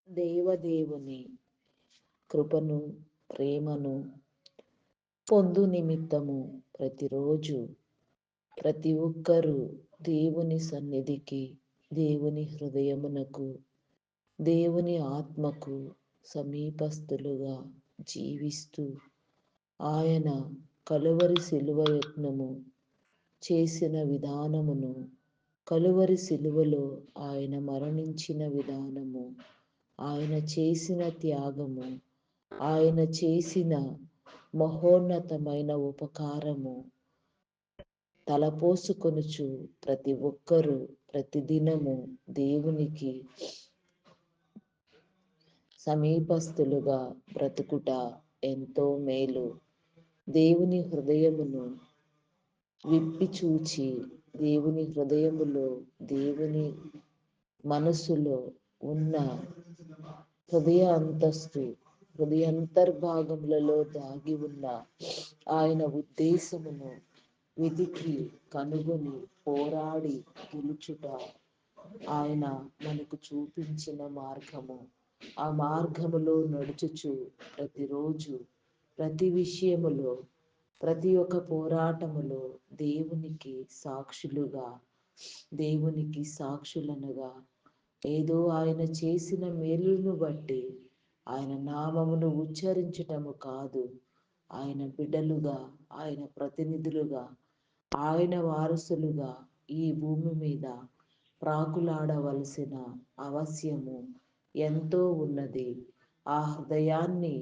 దేవదేవుని కృపను, ప్రేమను పొందు నిమిత్తము ప్రతిరోజు ప్రతి ఒక్కరూ దేవుని సన్నిధికి, దేవుని హృదయమునకు, దేవుని ఆత్మకు సమీపస్తులుగా జీవిస్తూ ఆయన కలువరి శిలువ యత్నము చేసిన విధానమును, కలువరి శిలువలో ఆయన మరణించిన విధానము, ఆయన చేసిన త్యాగము, ఆయన చేసిన మహోన్నతమైన ఉపకారము తలపోసుకొనుచు ప్రతి ఒక్కరూ ప్రతిదినము దేవునికి సమీపస్తులుగా బ్రతుకుట ఎంతో మేలు. దేవుని హృదయమును విప్పి చూచి, దేవుని హృదయములో, దేవుని మనసులో ఉన్న హృదయాంతర్భాగములలో దాగి ఉన్న ఆయన ఉద్దేశమును వెతికి కనుగొని పోరాడి గెలుచుట ఆయన మనకు చూపించిన మార్గము. ఆ మార్గములో నడుచుచు ప్రతిరోజు ప్రతి విషయములో ప్రతి ఒక్క పోరాటములో దేవునికి సాక్షులనగా ఏదో ఆయన చేసిన మేలును బట్టి ఆయన నామమును ఉచ్చరించటము కాదు, ఆయన బిడ్డలుగా, ఆయన ప్రతినిధులుగా, ఆయన వారసులుగా ఈ భూమి మీద ప్రాకులాడవలసిన అవశ్యము ఎంతో ఉన్నది. ఆ హృదయాన్ని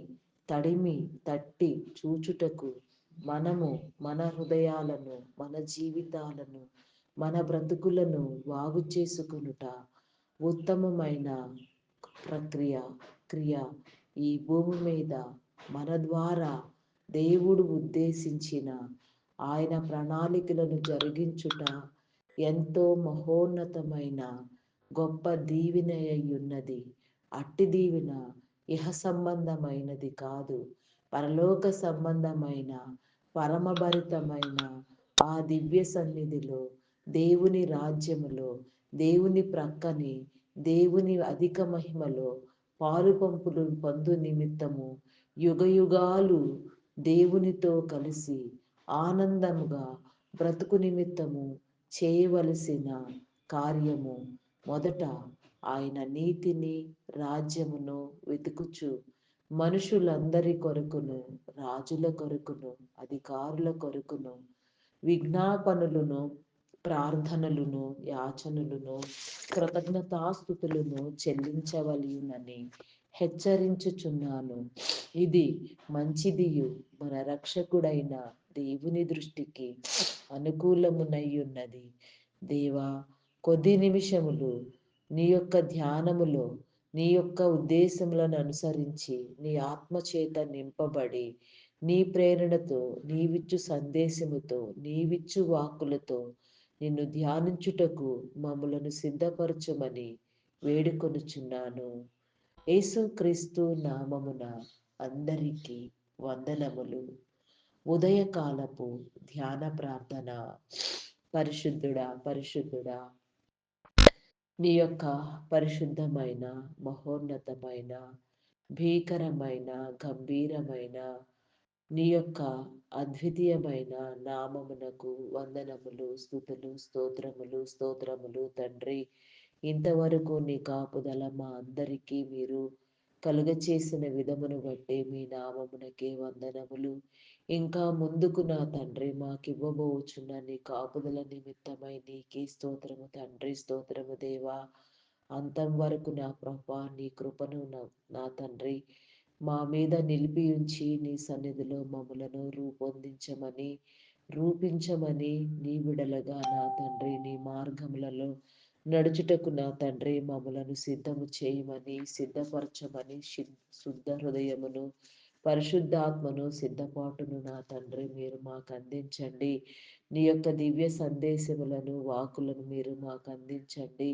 తట్టి చూచుటకు మనము మన హృదయాలను, మన జీవితాలను, మన బ్రతుకులను బాగు చేసుకొనుట ఉత్తమమైన క్రియ. ఈ భూమి మీద మన ద్వారా దేవుడు ఉద్దేశించిన ఆయన ప్రణాళికలను జరిగించుట ఎంతో మహోన్నతమైన గొప్ప దీవెన అయ్యున్నది. అట్టి దీవెన ఇహ సంబంధమైనది కాదు, పరలోక సంబంధమైన పరమభరితమైన ఆ దివ్య సన్నిధిలో, దేవుని రాజ్యములో, దేవుని ప్రక్కనే, దేవుని అధిక మహిమలో పాలు పంపులు పొందు నిమిత్తము యుగయుగాలు దేవునితో కలిసి ఆనందముగా బ్రతుకు నిమిత్తము చేయవలసిన కార్యము మొదట ఆయన నీతిని, రాజ్యమును వెతుకుచు మనుషులందరి కొరకును, రాజుల కొరకును, అధికారుల కొరకును విజ్ఞాపనలను, ప్రార్థనలను, యాచనలను, కృతజ్ఞతాస్తుతులను చెల్లించవలయునని హెచ్చరించుచున్నాను. ఇది మంచిదియు మన రక్షకుడైన దేవుని దృష్టికి అనుకూలమునయ్యున్నది. దేవా, కొద్ది నిమిషములు నీ యొక్క ధ్యానములో, నీ యొక్క ఉద్దేశములను అనుసరించి, నీ ఆత్మచేత నింపబడి, నీ ప్రేరణతో, నీవిచ్చు సందేశముతో, నీవిచ్చు వాక్కులతో నిన్ను ధ్యానించుటకు మమ్ములను సిద్ధపరచుమని వేడుకొనుచున్నాను. యేసుక్రీస్తు నామమున అందరికీ వందనములు. ఉదయకాలపు ధ్యాన ప్రార్థన. పరిశుద్ధుడా, నీ యొక్క పరిశుద్ధమైన, మహోన్నతమైన, భీకరమైన, గంభీరమైన, నీ యొక్క అద్వితీయమైన నామమునకు వందనములు, స్తుతులు, స్తోత్రములు తండ్రి. ఇంతవరకు నీ కాపుదల మా అందరికీ మీరు కలుగచేసిన విధమును బట్టి మీ నామమునకే వందనములు. ఇంకా ముందుకు నా తండ్రి మాకివ్వబోచున్న నీ కాపుదల నిమిత్తమై నీకే స్తోత్రము తండ్రి, స్తోత్రము దేవా. అంతం వరకు నా ప్రభా నీ కృపను నా తండ్రి మా మీద నిలిపి ఉంచి నీ సన్నిధిలో మమ్ములను రూపించమని నీ విడలగా నా తండ్రి నీ మార్గములలో నడుచుటకు నా తండ్రి మమ్ములను సిద్ధపరచమని శుద్ధ హృదయమును, పరిశుద్ధాత్మను, సిద్ధపాటును నా తండ్రి మీరు మాకు అందించండి. నీ యొక్క దివ్య సందేశములను, వాకులను మీరు మాకు అందించండి.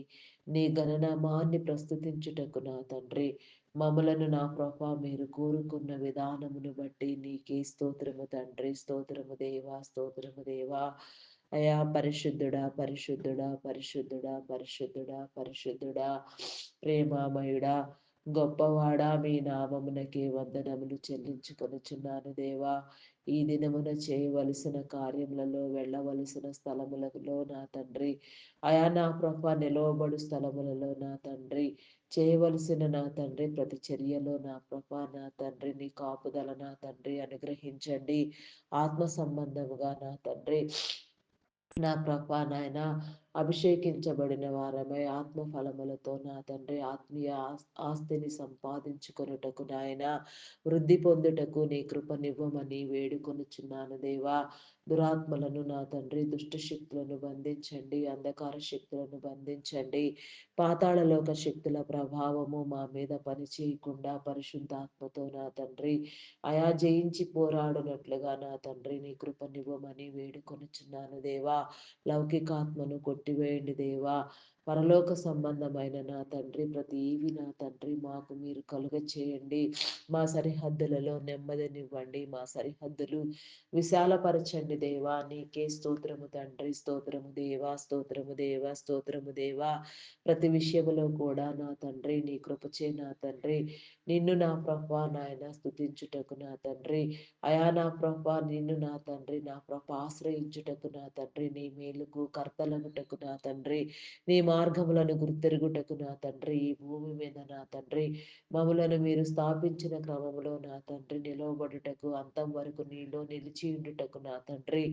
నీ గణనామాన్ని ప్రస్తుతించుటకు నా తండ్రి మమ్మలను నా ప్రభా మీరు కోరుకున్న విధానమును బట్టి నీకే స్తోత్రము తండ్రి, స్తోత్రము దేవా. అయా పరిశుద్ధుడా, ప్రేమామయుడా, గొప్పవాడా మీ నామమునకే వందనములు చెల్లించుకొనుచున్నాను దేవా. ఈ దినమున చేయవలసిన కార్యములలో, వెళ్ళవలసిన స్థలములలో నా తండ్రి, అయా నా ప్రభ నిలవబడు స్థలములలో నా తండ్రి, చేయవలసిన నా తండ్రి ప్రతి చర్యలో నా ప్రభ నా తండ్రి నీ కాపుదల నా తండ్రి అనుగ్రహించండి. ఆత్మ సంబంధముగా నా తండ్రి నా ప్రభా నాయన అభిషేకించబడిన వారమై ఆత్మ ఫలములతో నా తండ్రి ఆత్మీయ ఆస్తిని సంపాదించుకొనుటకు నాయన వృద్ధి పొందుటకు నీ కృపనివ్వమని వేడుకొనుచున్నాను దేవా. దురాత్మలను నా తండ్రి దుష్ట శక్తులను బంధించండి, అంధకార శక్తులను బంధించండి. పాతాళలోక శక్తుల ప్రభావము మా మీద పని చేయకుండా పరిశుద్ధాత్మతో నా తండ్రి అయా జయించి పోరాడునట్లుగా నా తండ్రి నీ కృపనివ్వమని వేడుకొనుచున్నాను దేవా. లౌకికాత్మను కొట్టివేయండి దేవా. పరలోక సంబంధమైన నా తండ్రి ప్రతి ఈవి నా తండ్రి మాకు మీరు కలుగ చేయండి. మా సరిహద్దులలో నెమ్మదినివ్వండి. మా సరిహద్దులు విశాలపరచండి దేవా. నీకే స్తోత్రము తండ్రి, స్తోత్రము దేవా, స్తోత్రము దేవా, స్తోత్రము దేవా. ప్రతి విషయములో కూడా నా తండ్రి నీ కృపచే నా తండ్రి నిన్ను నా ప్రభా నాయన స్తుతించుటకు నా తండ్రి అయా నా ప్రభా నిన్ను నా తండ్రి నా ప్రభ ఆశ్రయించుటకు నా తండ్రి నీ మేలుకు కర్తలనుటకు నా తండ్రి నీ మార్గములను గుర్తెరుగుటకు నా తండ్రి ఈ భూమి మీద నా తండ్రి మమ్మలను మీరు స్థాపించిన క్రమములో నా తండ్రి నిలవబడుటకు అంతం వరకు నీలో నిలిచి ఉండుటకు నా తండ్రి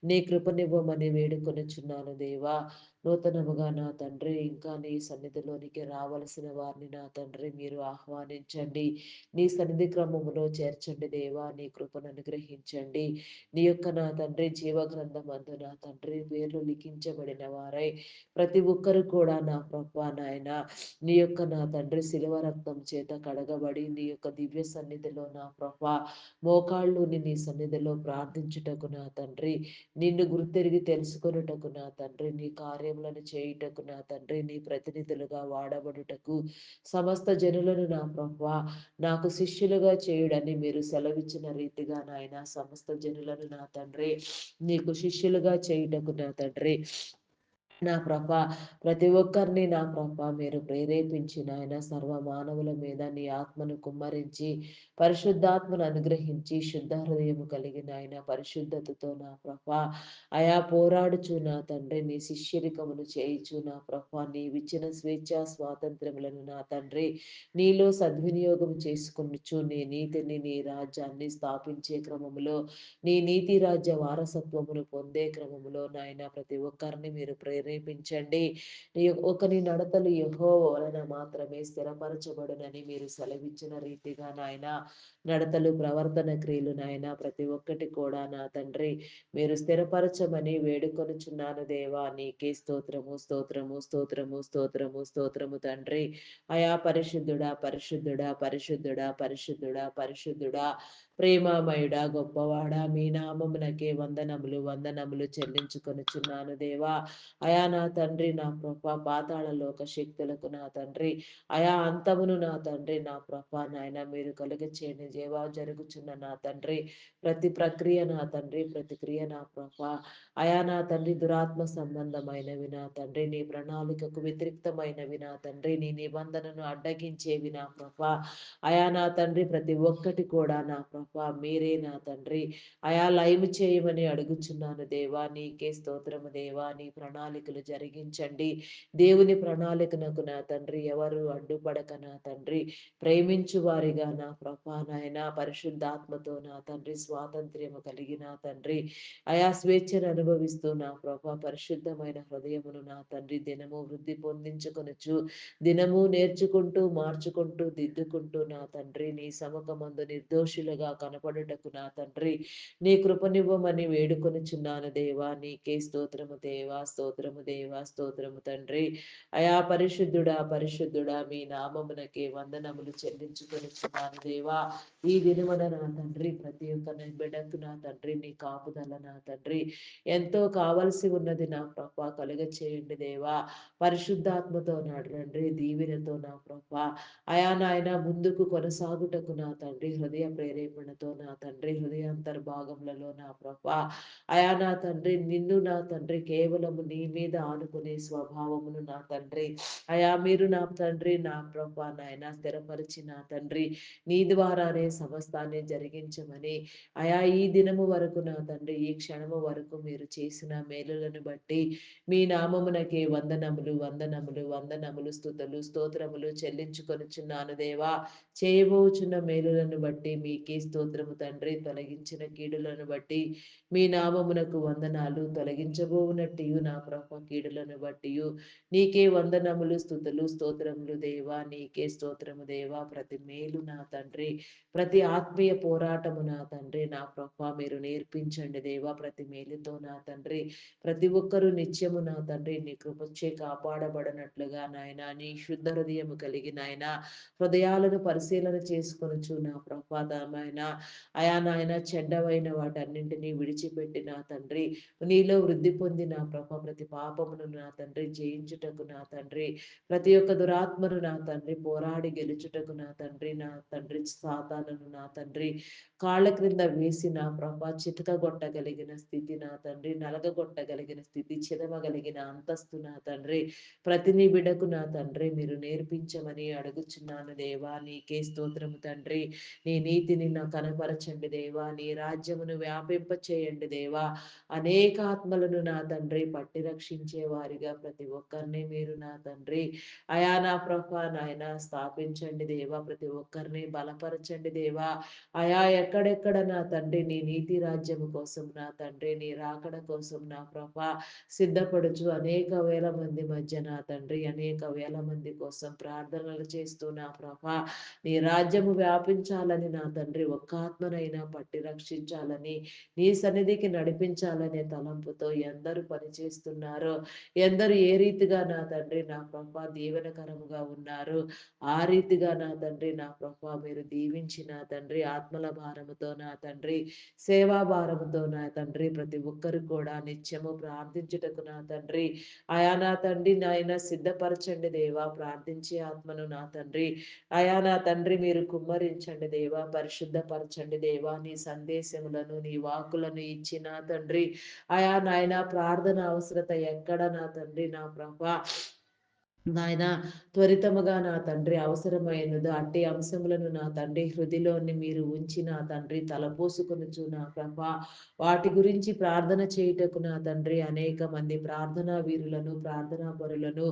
నీ కృపనివ్వమని వేడుకొనుచున్నాను దేవా. నూతనముగా నా తండ్రి ఇంకా నీ సన్నిధిలోనికి రావలసిన వారిని నా తండ్రి మీరు ఆహ్వానించండి. నీ సన్నిధి క్రమములో చేర్చండి దేవా. నీ కృపను అనుగ్రహించండి. నీ యొక్క నా తండ్రి జీవగ్రంథం అందు నా తండ్రి పేర్లు లిఖించబడిన వారై ప్రతి ఒక్కరు కూడా నా ప్రభా నాయన నీ యొక్క నా తండ్రి శిలువ రక్తం చేత కడగబడి నీ యొక్క దివ్య సన్నిధిలో నా ప్రభా మోకాళ్ళు నీ సన్నిధిలో ప్రార్థించుటకు నా తండ్రి నిన్ను గుర్తెరిగి తెలుసుకొనుటకు నా తండ్రి నీ కార్యములను చేయుటకు నా తండ్రి నీ ప్రతినిధులుగా వాడబడుటకు సమస్త జనులను నా ప్రభా నాకు శిష్యులుగా చేయుడని మీరు సెలవిచ్చిన రీతిగా నాయన సమస్త జనులను నా తండ్రి నీకు శిష్యులుగా చేయుటకు నా తండ్రి నా ప్రభ ప్రతి ఒక్కరిని నా ప్రభ మీరు ప్రేరేపించిన ఆయన సర్వ మానవుల మీద నీ ఆత్మను కుమ్మరించి పరిశుద్ధాత్మను అనుగ్రహించి శుద్ధ హృదయము కలిగిన ఆయన పరిశుద్ధతతో నా ప్రభ అయా పోరాడుచు నా తండ్రి నీ శిష్యరికమును చేయిచు నా ప్రభ నీవిచ్చిన స్వేచ్ఛ స్వాతంత్రములను నా తండ్రి నీలో సద్వినియోగం చేసుకునుచు నీ నీతిని నీ రాజ్యాన్ని స్థాపించే క్రమములో నీ నీతి రాజ్య వారసత్వమును పొందే క్రమములో నాయన ప్రతి ఒక్కరిని మీరు ప్రేరేపించండి. ఒకని నడతలు యెహోవా వలన మాత్రమే స్థిరపరచబడునని మీరు సెలవిచ్చిన రీతిగా నాయన నడతలు ప్రవర్తన క్రియలు నాయన ప్రతి ఒక్కటి కూడా నా తండ్రి మీరు స్థిరపరచమని వేడుకొనుచున్నాను దేవా. నీకే స్తోత్రము స్తోత్రము స్తోత్రము స్తోత్రము స్తోత్రము తండ్రి అయా పరిశుద్ధుడా పరిశుద్ధుడా పరిశుద్ధుడా పరిశుద్ధుడా పరిశుద్ధుడా ప్రేమామయుడా గొప్పవాడా మీ నామమునకే వందనములు వందనములు చెల్లించుకొనుచున్నాను దేవా. అయా నా తండ్రి నా ప్రభ పాతాళ లోక శక్తులకు నా తండ్రి అయా అంతమును నా తండ్రి నా ప్రభ నాయన మీరు కలుగ చేయని దేవా. జరుగుచున్న నా తండ్రి ప్రతి ప్రక్రియ నా తండ్రి ప్రతిక్రియ నా ప్రభ అయా నా తండ్రి దురాత్మ సంబంధమైనవి నా తండ్రి నీ ప్రణాళికకు వ్యతిరిక్తమైనవి నా తండ్రి నీ నిబంధనను అడ్డగించేవి నా ప్రభ అయా నా తండ్రి ప్రతి ఒక్కటి కూడా నా ప్రభా మీరే నా తండ్రి అయా లైవ్ చేయమని అడుగుచున్నాను దేవా. నీకే స్తోత్రము దేవా. నీ ప్రణాళికలు జరిగించండి. దేవుని ప్రణాళికనకు నా తండ్రి ఎవరు అడ్డుపడక నా తండ్రి ప్రేమించు వారిగా నా ప్రభా నాయన పరిశుద్ధాత్మతో నా తండ్రి స్వాతంత్ర్యము కలిగి నా తండ్రి అయా స్వేచ్ఛను అనుభవిస్తూ నా ప్రభా పరిశుద్ధమైన హృదయమును నా తండ్రి దినము వృద్ధి పొందించుకొనొచ్చు దినము నేర్చుకుంటూ మార్చుకుంటూ దిద్దుకుంటూ నా తండ్రి నీ సముఖమందు నిర్దోషులుగా కనపడుటకు నా తండ్రి నీ కృపనివ్వమని వేడుకొనుచున్నాను దేవా. నీకే స్తోత్రము దేవా స్తోత్రము దేవా స్తోత్రము తండ్రి అయా పరిశుద్ధుడా పరిశుద్ధుడా మీ నామమునకే వందనములు చెల్లించుకొనుచున్నాను దేవా. ఈ దినమున నా తండ్రి ప్రతి ఒక్క బిడ్డకు నా తండ్రి నీ కాపుదల నా తండ్రి ఎంతో కావలసి ఉన్నది నా ప్రభ కలుగ చేయండి దేవా. పరిశుద్ధాత్మతో నా తండ్రి దీవెనతో నా ప్రభా అయా నాయన ముందుకు కొనసాగుటకు నా తండ్రి హృదయ ప్రేరేపణతో నా తండ్రి హృదయాంతర్భాగములలో నా ప్రభా అయా నా తండ్రి నిన్ను నా తండ్రి కేవలము నీ మీద ఆనుకునే స్వభావమును నా తండ్రి అయా మీరు నా తండ్రి నా ప్రభా నాయన స్థిరపరిచి నా తండ్రి నీ ద్వారానే సమస్తాన్ని జరిగించమని అయా ఈ దినము వరకు నా తండ్రి ఈ క్షణము వరకు మీరు చేసిన మేలులను బట్టి మీ నామమునకే వందనములు వందనములు వందనములు స్తుతులు స్తోత్రములు చెల్లించుకొనుచున్నాను దేవా చేయబోచున్న మేలులను బట్టి మీకే స్తోత్రము తండ్రి తొలగించిన కీడులను బట్టి మీ నామమునకు వందనాలు తొలగించబోనట్టియు నా ప్రభ కీడులను బట్టియు నీకే వందనములు స్థుతులు స్తోత్రములు దేవా నీకే స్తోత్రము దేవా ప్రతి మేలు నా తండ్రి ప్రతి ఆత్మీయ పోరాటము నా తండ్రి నా ప్రభ మీరు నేర్పించండి దేవా ప్రతి మేలుతో నా తండ్రి ప్రతి ఒక్కరూ నిత్యము నా తండ్రి నీ కృపచ్చే కాపాడబడినట్లుగా నాయన నీ శుద్ధ హృదయము కలిగి నాయన హృదయాలను పరిశీలన చేసుకొనుచు నా ప్రపాదమైన అయా నాయన చెడ్డవైన వాటన్నింటినీ విడిచిపెట్టి నా తండ్రి నీలో వృద్ధి పొంది నా ప్రభ ప్రతి పాపమును నా తండ్రి జయించుటకు నా తండ్రి ప్రతి ఒక్క దురాత్మను నా తండ్రి పోరాడి గెలుచుటకు నా తండ్రి సాతానును నా తండ్రి కాళ్ళ క్రింద వేసి నా ప్రభ చితకగొట్టగలిగిన స్థితి నా తండ్రి నలగగొట్టగలిగిన స్థితి చిదమగలిగిన అంతస్తు నా తండ్రి ప్రతి నీ బిడకు నా తండ్రి మీరు నేర్పించమని అడుగుచున్నాను దేవా నీకే స్తోత్రము తండ్రి నీ నీతిని నా కనపరచండి దేవా నీ రాజ్యమును వ్యాపింప చేయండి దేవా అనేక ఆత్మలను నా తండ్రి పట్టి రక్షించే వారిగా ప్రతి ఒక్కరిని మీరు నా తండ్రి అయా నా ప్రభ నాయన స్థాపించండి దేవా ప్రతి ఒక్కరిని బలపరచండి దేవా అయా ఎక్కడెక్కడ నా తండ్రి నీ నీతి రాజ్యము కోసం నా తండ్రి నీ రాకడ కోసం నా ప్రభ సిద్ధపడుచు అనేక వేల మంది మధ్య నా తండ్రి అనేక వేల మంది కోసం ప్రార్థనలు చేస్తూ నా ప్రభ నీ రాజ్యము వ్యాపించాలని నా తండ్రి ఒక్క ఆత్మనైనా పట్టి రక్షించాలని నీ సన్నిధికి నడిపించాలనే తలంపుతో ఎందరు పనిచేస్తున్నారో ఎందరు ఏ రీతిగా నా తండ్రి నా ప్రభ దీవెనకరముగా ఉన్నారు ఆ రీతిగా నా తండ్రి నా ప్రభ మీరు దీవించి నా తండ్రి ఆత్మల భారముతో నా తండ్రి సేవా భారముతో నా తండ్రి ప్రతి ఒక్కరు కూడా నిత్యము ప్రార్థించుటకు నా తండ్రి ఆయా నా తండ్రి నాయన సిద్ధపరచండి దేవా ప్రార్థించే ఆత్మను నా తండ్రి అయా నా తండ్రి మీరు కుమ్మరించండి దేవా పరిశుద్ధపరచండి దేవా నీ సందేశములను నీ వాక్కులను ఇచ్చి నా తండ్రి అయా నాయన ప్రార్థన అవసరత ఎక్కడ నా తండ్రి నా ప్రభా నాయన త్వరితముగా నా తండ్రి అవసరమైనది అట్టి అంశములను నా తండ్రి హృదిలోని మీరు ఉంచి నా తండ్రి తలపోసుకొనుచు నా ప్రభ వాటి గురించి ప్రార్థన చేయుటకు నా తండ్రి అనేక మంది ప్రార్థనా వీరులను ప్రార్థనా పరులను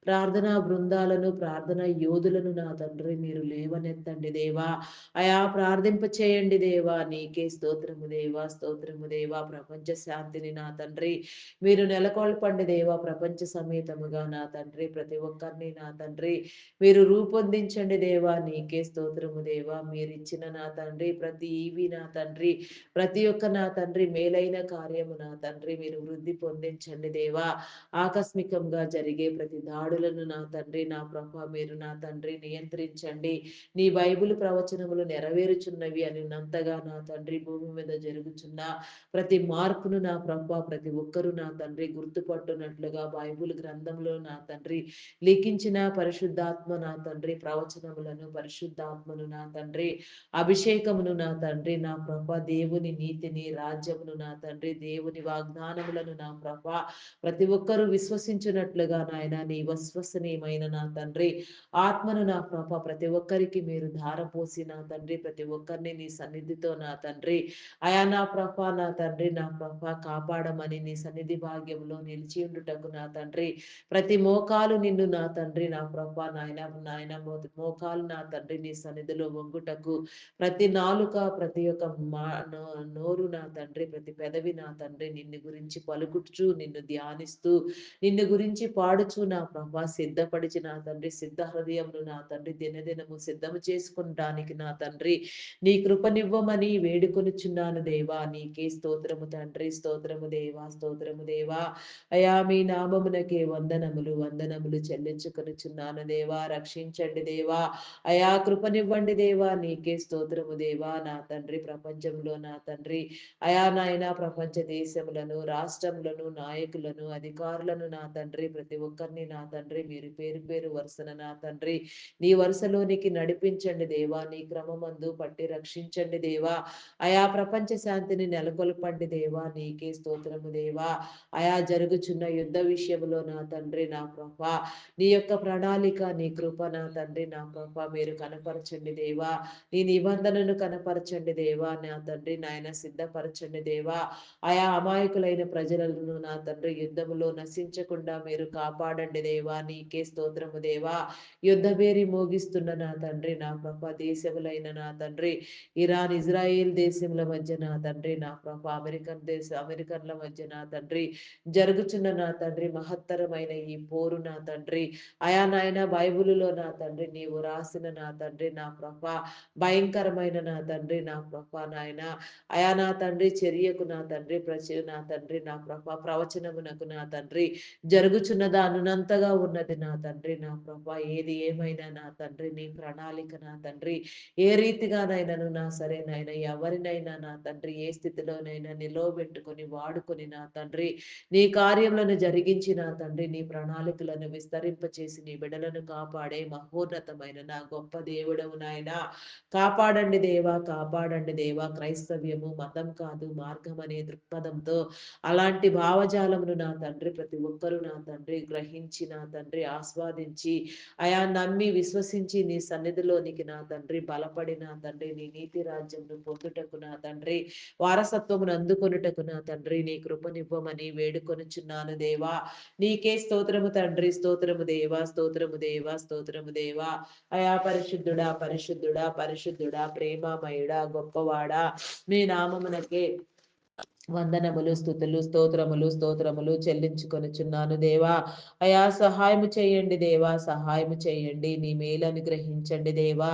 ప్రార్థనా బృందాలను ప్రార్థనా యోధులను నా తండ్రి మీరు లేవనెత్తండి దేవా అయా ప్రార్థింప చేయండి దేవా నీకే స్తోత్రము దేవా ప్రపంచ శాంతిని నా తండ్రి మీరు నెలకొల్పండి దేవా ప్రపంచ సమేతముగా నా తండ్రి ప్రతి ఒక్కరిని నా తండ్రి మీరు రూపొందించండి దేవా నీకే స్తోత్రము దేవా మీరు ఇచ్చిన నా తండ్రి ప్రతి ఈవి నా తండ్రి ప్రతి ఒక్క నా తండ్రి మేలైన కార్యము నా తండ్రి మీరు వృద్ధి పొందించండి దేవా ఆకస్మికంగా జరిగే ప్రతి దాడులను నా తండ్రి నా ప్రభ మీరు నా తండ్రి నియంత్రించండి నీ బైబిల్ ప్రవచనములు నెరవేరుచున్నవి అని నంతగా నా తండ్రి భూమి మీద జరుగుచున్న ప్రతి మార్పును నా ప్రభ ప్రతి ఒక్కరూ నా తండ్రి గుర్తుపట్టునట్లుగా బైబిల్ గ్రంథంలో నా తండ్రి లిఖించిన పరిశుద్ధాత్మ నా తండ్రి ప్రవచనములను పరిశుద్ధాత్మను నా తండ్రి అభిషేకమును నా తండ్రి నా ప్రభ దేవుని నీతిని రాజ్యమును నా తండ్రి దేవుని వాగ్దానములను నా ప్రభ ప్రతి ఒక్కరూ విశ్వసించినట్లుగా నాయన నీ విశ్వసనీయమైన నా తండ్రి ఆత్మను నా ప్రభ ప్రతి ఒక్కరికి మీరు ధారపోసి నా తండ్రి ప్రతి ఒక్కరిని నీ సన్నిధితో నా తండ్రి అయా నా ప్రభ నా తండ్రి నా ప్రభ కాపాడమని నీ సన్నిధి భాగ్యంలో నిలిచి ఉండుటకు నా తండ్రి ప్రతి మోకాలు నిన్ను నా తండ్రి నా ప్రభ నాయన మోకాలు నా తండ్రి నీ సన్నిధిలో వంగుటకు ప్రతి నాలుక ప్రతి ఒక్క నోరు నా తండ్రి ప్రతి పెదవి నా తండ్రి నిన్ను గురించి పలుకుచు నిన్ను ధ్యానిస్తూ నిన్ను గురించి పాడుచు నా ప్రభ సిద్ధపడిచి నా తండ్రి సిద్ధ హృదయమును నా తండ్రి దినదినము సిద్ధము చేసుకుంటానికి నా తండ్రి నీ కృపనివ్వమని వేడుకొనుచున్నాను దేవా నీకే స్తోత్రము తండ్రి స్తోత్రము దేవా అయా మీ నామమునకే వందనములు వందనములు చెల్లించుకొనుచున్నాను దేవా. రక్షించండి దేవా. అయా కృపనివ్వండి దేవా. నీకే స్తోత్రము దేవా. నా తండ్రి ప్రపంచంలో నా తండ్రి అయా నాయన ప్రపంచ దేశములను రాష్ట్రములను నాయకులను అధికారులను నా తండ్రి ప్రతి ఒక్కరిని నా తండ్రి మీరు పేరు పేరు వరుసన నా తండ్రి నీ వరుసలోనికి నడిపించండి దేవా. నీ క్రమమందు పట్టి రక్షించండి దేవా. అయా ప్రపంచ శాంతిని నెలకొల్పండి దేవా. నీకే స్తోత్రము దేవా. అయా జరుగుచున్న యుద్ధ విషయంలో నా తండ్రి నా ప్రభా నీ యొక్క ప్రణాళిక నీ కృప నా తండ్రి నా ప్రభా మీరు కనపరచండి దేవా. నీ నిబంధనను కనపరచండి దేవా. నా తండ్రి నాయన సిద్ధపరచండి దేవా. ఆయా అమాయకులైన ప్రజలను నా తండ్రి యుద్ధములో నశించకుండా మీరు కాపాడండి దేవా. నీకే స్తోత్రము దేవా. యుద్ధ పేరి మోగిస్తున్న నా తండ్రి నా ప్రభ దేశములైన నా తండ్రి ఇరాన్ ఇజ్రాయేల్ దేశముల మధ్య నా తండ్రి నా ప్రభ అమెరికన్ల మధ్య నా తండ్రి జరుగుచున్న నా తండ్రి మహత్తరమైన ఈ పోరు నా తండ్రి అయా నాయన బైబులులో నా తండ్రి నీవు రాసిన నా తండ్రి నా ప్రభ భయంకరమైన నా తండ్రి నా ప్రభ నాయన అయా నా తండ్రి చర్యకు నా తండ్రి నా తండ్రి నా ప్రభ ప్రవచనమునకు నా తండ్రి జరుగుచున్నదా అనునంతగా ఉన్నది నా తండ్రి నా ప్రభ ఏది ఏమైనా నా తండ్రి నీ ప్రణాళిక నా తండ్రి ఏ రీతిగానైనాను నా సరే నాయన ఎవరినైనా నా తండ్రి ఏ స్థితిలోనైనా నిలవబెట్టుకొని వాడుకొని నా తండ్రి నీ కార్యములను జరిగించి నా తండ్రి నీ ప్రణాళికలను విస్తరింపచేసి నీ బిడలను కాపాడే మహోన్నతమైన నా గొప్ప దేవుడవు నాయన కాపాడండి దేవా. కాపాడండి దేవా. క్రైస్తవ్యము మతం కాదు మార్గం అనే దృక్పథంతో అలాంటి భావజాలమును నా తండ్రి ప్రతి ఒక్కరూ నా తండ్రి గ్రహించి నా తండ్రి ఆస్వాదించి అయా నమ్మి విశ్వసించి నీ సన్నిధిలోనికి నా తండ్రి బలపడి నా తండ్రి నీ నీతి రాజ్యమును పొందుటకు నా తండ్రి వారసత్వమును అందుకొనుటకు నా తండ్రి నీ కృపనివ్వమని వేడుకొనుచున్నాను దేవా. నీకే స్తోత్రము తండ్రి. స్తోత్రము దేవా. స్తోత్రము దేవా. స్తోత్రము దేవా. అయా పరిశుద్ధుడా పరిశుద్ధుడా పరిశుద్ధుడా ప్రేమమయుడా గొప్పవాడా మీ నామమునకే వందనములు స్థుతులు స్తోత్రములు చెల్లించుకొనుచున్నాను దేవా. అయా సహాయము చేయండి దేవా. సహాయము చేయండి. నీ మేలు అనుగ్రహించండి దేవా.